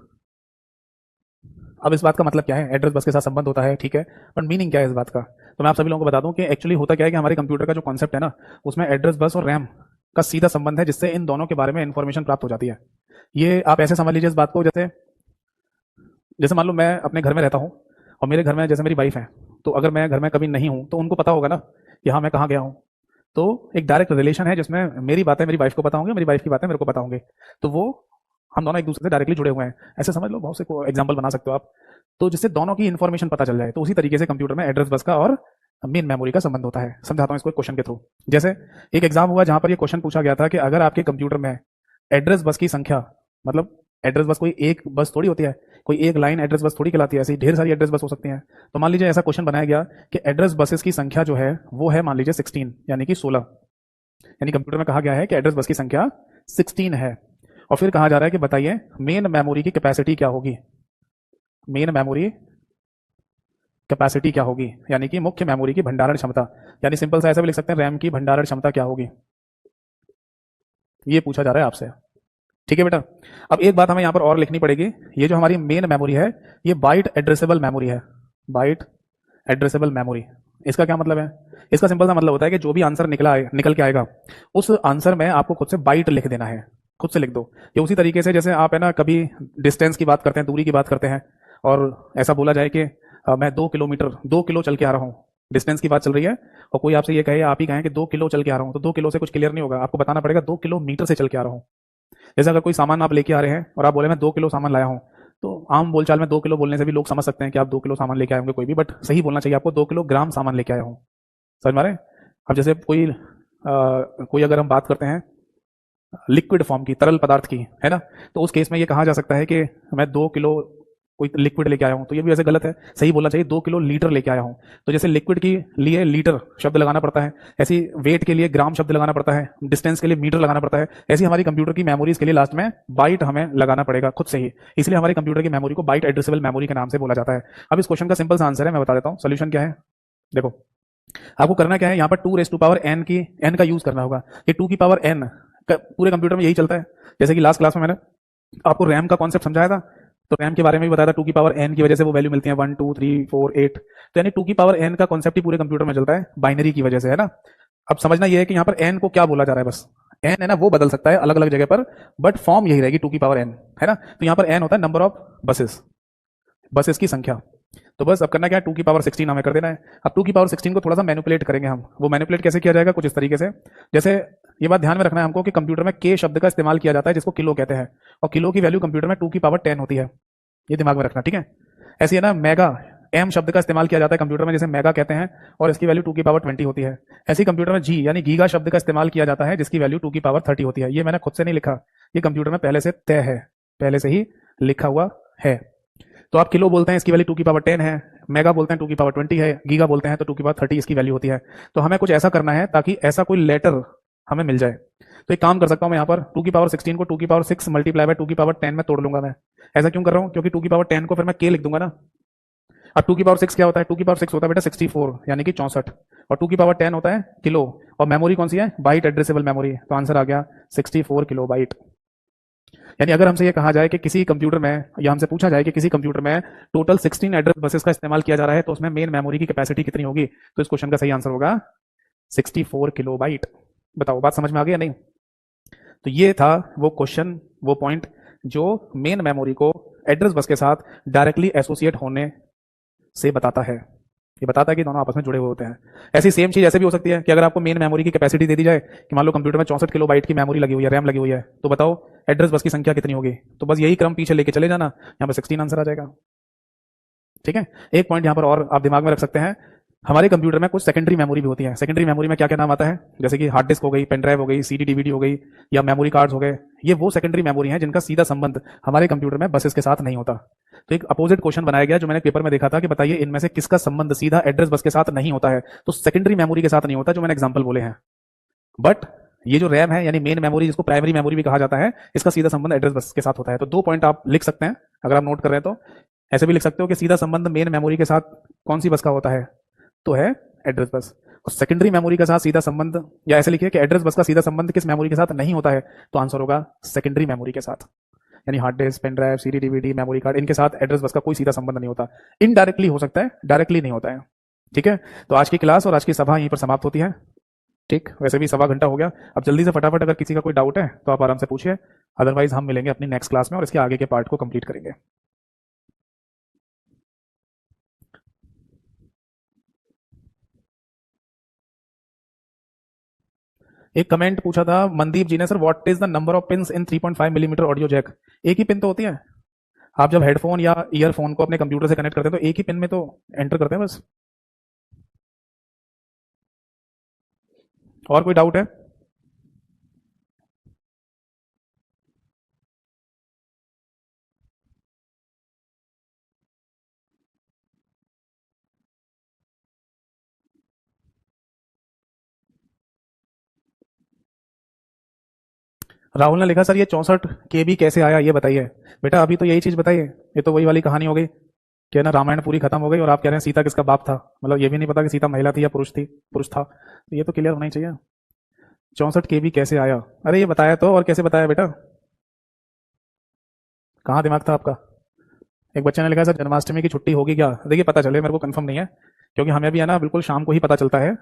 अब इस बात का मतलब क्या है, एड्रेस बस के साथ संबंध होता है, ठीक है, पर मीनिंग क्या है इस बात का। तो मैं आप सभी लोगों को बता दूं कि एक्चुअली होता क्या है कि हमारे कंप्यूटर का जो कॉन्सेप्ट है ना उसमें एड्रेस बस और रैम का सीधा संबंध है, जिससे इन दोनों के बारे में इंफॉर्मेशन प्राप्त हो जाती है। ये आप ऐसे समझ लीजिए इस बात को, जैसे जैसे मान लो मैं अपने घर में रहता हूँ और मेरे घर में जैसे मेरी वाइफ है, तो अगर मैं घर में कभी नहीं हूँ तो उनको पता होगा ना कि हाँ मैं कहाँ गया हूँ। तो एक डायरेक्ट रिलेशन है जिसमें मेरी बातें मेरी वाइफ को पता होंगी, मेरी वाइफ की बातें मेरे को पता होंगी, तो वो हम दोनों एक दूसरे से डायरेक्टली जुड़े हुए हैं। ऐसे समझ लो, बहुत से एग्जाम्पल बना सकते हो आप, तो जिससे दोनों की इन्फॉर्मेशन पता चल जाए। तो उसी तरीके से कंप्यूटर में एड्रेस बस का और मेन मेमोरी का संबंध होता है। समझाता हूँ इसको एक क्वेश्चन के थ्रू। जैसे एक एग्जाम हुआ जहां पर ये क्वेश्चन पूछा गया था कि अगर आपके कंप्यूटर में एड्रेस बस की संख्या, मतलब एड्रेस बस कोई एक बस थोड़ी होती है, कोई एक लाइन एड्रेस बस थोड़ी कहलाती है, ऐसी ढेर सारी एड्रेस बस हो सकती हैं। तो मान लीजिए ऐसा क्वेश्चन बनाया गया कि एड्रेस बसेस की संख्या जो है वो है मान लीजिए 16 यानी कि 16, यानी कंप्यूटर में कहा गया है कि एड्रेस बस की संख्या 16 है। और फिर कहा जा रहा है कि बताइए मेन मेमोरी की कैपेसिटी क्या होगी, मेन मेमोरी कैपेसिटी क्या होगी, यानी कि मुख्य मेमोरी की भंडारण क्षमता, यानी सिंपल सा ऐसा भी लिख सकते हैं रैम की भंडारण क्षमता क्या होगी, ये पूछा जा रहा है आपसे। ठीक है बेटा, अब एक बात हमें यहां पर और लिखनी पड़ेगी, ये जो हमारी मेन मेमोरी है ये बाइट एड्रेसेबल मेमोरी है, बाइट एड्रेसेबल मेमोरी। इसका क्या मतलब है, इसका सिंपल सा मतलब होता है कि जो भी आंसर निकल के आएगा उस आंसर में आपको खुद से बाइट लिख देना है, खुद से लिख दो। ये उसी तरीके से जैसे आप है ना कभी डिस्टेंस की बात करते हैं, दूरी की बात करते हैं, और ऐसा बोला जाए कि मैं 2 किलोमीटर 2 किलो चल के आ रहा हूँ, डिस्टेंस की बात चल रही है, और कोई आपसे ये कहे, आप ही कहें कि 2 किलो चल के आ रहा हूँ, तो 2 किलो से कुछ क्लियर नहीं होगा, आपको बताना पड़ेगा 2 किलोमीटर से चल के आ रहा हूँ। जैसे अगर कोई सामान आप लेके आ रहे हैं और आप बोले मैं 2 किलो सामान लाया हूँ, तो आम बोलचाल में 2 किलो बोलने से भी लोग समझ सकते हैं कि आप 2 किलो सामान लेके आए होंगे कोई भी, बट सही बोलना चाहिए आपको 2 किलोग्राम सामान लेके आया हूँ। समझ मारे। अब जैसे कोई अगर हम बात करते हैं लिक्विड फॉर्म की, तरल पदार्थ की, है ना। तो उस केस में ये कहा जा सकता है कि मैं 2 किलो कोई लिक्विड लेके आया हूं, तो ये भी वैसे गलत है, सही बोलना चाहिए 2 किलो लीटर लेके आया हूं। तो जैसे लिक्विड के लिए लीटर शब्द लगाना पड़ता है, ऐसी वेट के लिए ग्राम शब्द लगाना पड़ता है, डिस्टेंस के लिए मीटर लगाना पड़ता है, ऐसी हमारी कंप्यूटर की मेमोरीज के लिए लास्ट में बाइट हमें लगाना पड़ेगा खुद से ही। इसलिए हमारी कंप्यूटर की मेमोरी को बाइट एड्रेसेबल मेमोरी के नाम से बोला जाता है। अब इस क्वेश्चन का सिंपल सा आंसर है, मैं बता देता हूँ सोल्यूशन क्या है। देखो, आपको करना क्या है, यहाँ पर 2 रेज़ टू पावर n की n का यूज करना होगा। ये 2 की पावर n पूरे कंप्यूटर में यही चलता है। जैसे कि लास्ट क्लास में मैंने आपको रैम का कॉन्सेप्ट समझाया था, तो रैम के बारे में भी बताया था, 2 की पावर n की वजह से वो वैल्यू मिलती है 1 2 3 4 8। तो यानी 2 की पावर n का कॉन्सेप्ट ही पूरे कंप्यूटर में चलता है बाइनरी की वजह से, है ना। अब समझना ये है कि यहाँ पर n को क्या बोला जा रहा है, बस n है ना, वो बदल सकता है अलग अलग जगह पर, बट फॉर्म यही रहेगी 2 की पावर n, है ना। तो यहाँ पर n होता है नंबर ऑफ बसेस की संख्या। तो बस अब करना क्या है, 2 की पावर 16 हमें कर देना है। अब 2 की पावर 16 को थोड़ा सा मैनिपुलेट करेंगे हम। वो मैनिपुलेट कैसे किया जाएगा, कुछ इस तरीके से, जैसे ये बात ध्यान में रखना है हमको कि कंप्यूटर में के शब्द का इस्तेमाल किया जाता है जिसको किलो कहते हैं, और किलो की वैल्यू कंप्यूटर में 2 की पावर 10 होती है, ये दिमाग में रखना, ठीक है। ऐसी है ना, मेगा एम शब्द का इस्तेमाल किया जाता है कंप्यूटर में, जैसे मेगा कहते हैं, और इसकी वैल्यू 2 की पावर 20 होती है। ऐसी कंप्यूटर में जी यानी गीगा शब्द का इस्तेमाल किया जाता है जिसकी वैल्यू 2 की पावर 30 होती है। ये मैंने खुद से नहीं लिखा, ये कंप्यूटर में पहले से तय है, पहले से ही लिखा हुआ है। तो आप किलो बोलते हैं, इसकी वैल्यू 2 की पावर 10 है, मेगा बोलते हैं 2 की पावर 20 है, गीगा बोलते हैं तो 2 की पावर 30 इसकी वैल्यू होती है। तो हमें कुछ ऐसा करना है ताकि ऐसा कोई लेटर हमें मिल जाए। तो एक काम कर सकता हूं मैं, यहाँ पर 2 की पावर 16 को 2 की पावर 6 मल्टीप्लाई बाय 2 की पावर 10 में तोड़ लूंगा मैं। ऐसा क्यों कर रहा हूँ, क्योंकि 2 की पावर 10 को फिर मैं के लिख दूंगा ना। अब 2 की पावर 6 क्या होता है, 2 की पावर 6 होता है बेटा 64 यानी कि 64, और 2 की पावर 10 होता है किलो, और मेमोरी कौन सी है, बाइट एड्रेसेबल मेमोरी। तो आंसर आ गया 64 किलो बाइट। यानी अगर हमसे ये कहा जाए कि किसी कंप्यूटर में, या हमसे पूछा जाए कि किसी कंप्यूटर में टोटल 16 एड्रेस बसेस का इस्तेमाल किया जा रहा है तो उसमें मेन मेमोरी की कैपेसिटी कितनी होगी, तो इस क्वेश्चन का सही आंसर होगा 64 किलो बाइट। बताओ बात समझ में आ गई या नहीं। तो ये था वो क्वेश्चन, वो पॉइंट जो मेन मेमोरी को एड्रेस बस के साथ डायरेक्टली एसोसिएट होने से बताता है। ये बताता है कि दोनों आपस में जुड़े हुए होते हैं। ऐसी सेम चीज ऐसे भी हो सकती है कि अगर आपको मेन मेमोरी की कैपेसिटी दे दी जाए कि मान लो कंप्यूटर में 64 किलो बाइट की मेमोरी लगी हुई है, रैम लगी हुई है, तो बताओ एड्रेस बस की संख्या कितनी होगी। तो बस यही क्रम पीछे लेके चले जाना, यहाँ पर 16 आंसर आ जाएगा, ठीक है। एक पॉइंट यहाँ पर और आप दिमाग में रख सकते हैं, हमारे कंप्यूटर में कुछ सेकेंडरी मेमोरी भी होती है। सेकेंडरी मेमोरी में क्या क्या नाम आता है, जैसे कि हार्ड डिस्क हो गई, पेन ड्राइव हो गई, सीडी डीवीडी हो गई, या मेमोरी कार्ड्स हो गए। ये वो सेकेंडरी मेमोरी हैं जिनका सीधा संबंध हमारे कंप्यूटर में बसेस के साथ नहीं होता। तो एक अपोजिट क्वेश्चन बनाया गया जो मैंने पेपर में देखा था कि बताइए इनमें से किसका संबंध सीधा एड्रेस बस के साथ नहीं होता है, तो सेकेंडरी मेमोरी के साथ नहीं होता, जो मैंने एग्जाम्पल बोले हैं। बट ये जो रैम है यानी मेन मेमोरी, जिसको प्राइमरी मेमोरी भी कहा जाता है, इसका सीधा संबंध एड्रेस बस के साथ होता है। तो 2 पॉइंट आप लिख सकते हैं अगर आप नोट कर रहे हैं तो। ऐसे भी लिख सकते हो कि सीधा संबंध मेन मेमोरी के साथ कौन सी बस का होता है, तो है एड्रेस बस। और सेकेंडरी मेमोरी के साथ सीधा संबंध, या ऐसे लिखिए कि एड्रेस बस का सीधा संबंध किस मेमोरी के साथ नहीं होता है, तो आंसर होगा सेकेंडरी मेमोरी के साथ। यानी hard disk, pen drive, CD DVD, memory card, इनके साथ एड्रेस बस का कोई सीधा संबंध नहीं होता। इनडायरेक्टली हो सकता है, डायरेक्टली नहीं होता है, ठीक है। तो आज की क्लास और आज की सभा यहीं पर समाप्त होती है, ठीक। वैसे भी 1.25 घंटा हो गया। अब जल्दी से फटाफट अगर किसी का कोई डाउट है तो आप आराम से पूछिए, अदरवाइज हम मिलेंगे अपनी नेक्स्ट क्लास में और इसके आगे के पार्ट को कंप्लीट करेंगे। एक कमेंट पूछा था मनदीप जी ने, sir what is the number of pins in 3.5 millimetre audio jack. एक ही पिन तो होती है, आप जब हेडफोन या ईयरफोन को अपने कंप्यूटर से कनेक्ट करते हैं तो एक ही पिन में तो एंटर करते हैं बस। और कोई डाउट है। राहुल ने लिखा सर ये 64 KB कैसे आया ये बताइए। बेटा अभी तो यही चीज बताइए, ये तो वही वाली कहानी हो गई कि ना रामायण पूरी खत्म हो गई और आप कह रहे हैं सीता किसका बाप था, मतलब ये भी नहीं पता कि सीता महिला थी या पुरुष था। तो ये तो क्लियर होना ही चाहिए। 64 KB कैसे आया, अरे ये बताया तो, और कैसे बताया बेटा, कहाँ दिमाग था आपका। एक बच्चे ने लिखा सर जन्माष्टमी की छुट्टी होगी क्या। देखिए पता चले, मेरे को कंफर्म नहीं है, क्योंकि हमें भी है ना बिल्कुल शाम को ही पता चलता है।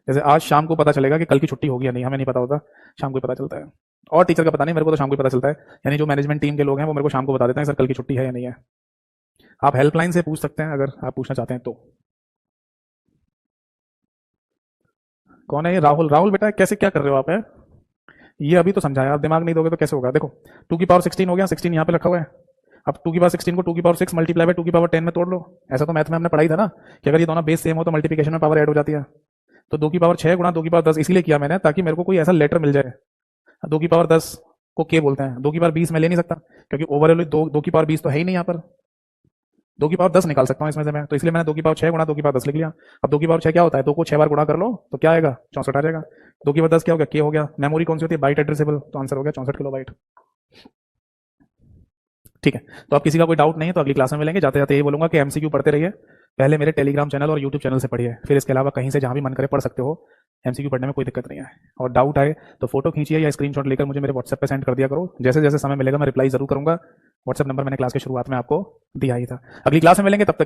जैसे आज शाम को पता चलेगा कि कल की छुट्टी होगी या नहीं, हमें नहीं पता होता, शाम को ही पता चलता है। और टीचर का पता नहीं, मेरे को तो शाम को ही पता चलता है। यानी जो मैनेजमेंट टीम के लोग हैं वो मेरे को शाम को बता देते हैं सर कल की छुट्टी है या नहीं है। आप हेल्पलाइन से पूछ सकते हैं अगर आप पूछना चाहते हैं तो। कौन है ये राहुल। राहुल बेटा कैसे क्या कर रहे हो आप है? ये अभी तो समझाया, आप दिमाग नहीं दोगे तो कैसे होगा। देखो 2 की पावर 16 हो गया, 16 यहाँ पे रखा हुआ है। अब 2 की पावर 16 को 2 की पावर 6 मल्टीप्लाई बाय 2 की पावर 10 में तोड़ लो। ऐसा तो मैथ में हमने पढ़ाई था ना कि अगर ये दोनों बेस सेम हो तो मल्टीप्लिकेशन में पावर ऐड हो जाती है। तो 2 की पावर 6 गुणा 2 की पावर 10 इसीलिए किया मैंने ताकि मेरे को कोई ऐसा लेटर मिल जाए। 2 की पावर 10 को के बोलते हैं। 2 की पावर 20 मैं ले नहीं सकता, क्योंकि ओवरऑल 2 की पावर 20 तो है ही नहीं यहाँ पर। 2 की पावर 10 निकाल सकता हूँ इसमें से मैं, तो इसलिए मैंने 2 की पावर 6 गुणा 2 की पावर 10 लिख लिया। अब 2 की पावर 6 क्या होता है, 2 को 6 बार गुणा कर लो तो क्या आएगा, 64 आ जाएगा। 2 की पावर 10 क्या हो गया, के हो गया। मेमोरी कौन सी होती है, बाइट एड्रेसेबल, तो आंसर हो गया 64 किलोबाइट। ठीक है, तो अब किसी का कोई डाउट नहीं है तो अगली क्लास में मिलेंगे। जाते जाते यही बोलूंगा कि एमसीक्यू पढ़ते रहिए, पहले मेरे टेलीग्राम चैनल और यूट्यूब चैनल से पढ़िए, फिर इसके अलावा कहीं से जहां भी मन करे पढ़ सकते हो। एमसीक्यू पढ़ने में कोई दिक्कत नहीं है। और डाउट आए तो फोटो खींचिए या स्क्रीनशॉट लेकर मुझे मेरे व्हाट्सएप पे सेंड कर दिया करो। जैसे जैसे समय मिलेगा मैं रिप्लाई जरूर करूंगा। व्हाट्सएप नंबर मैंने क्लास के शुरुआत में आपको दिया ही था। अगली क्लास में मिलेंगे, तब तक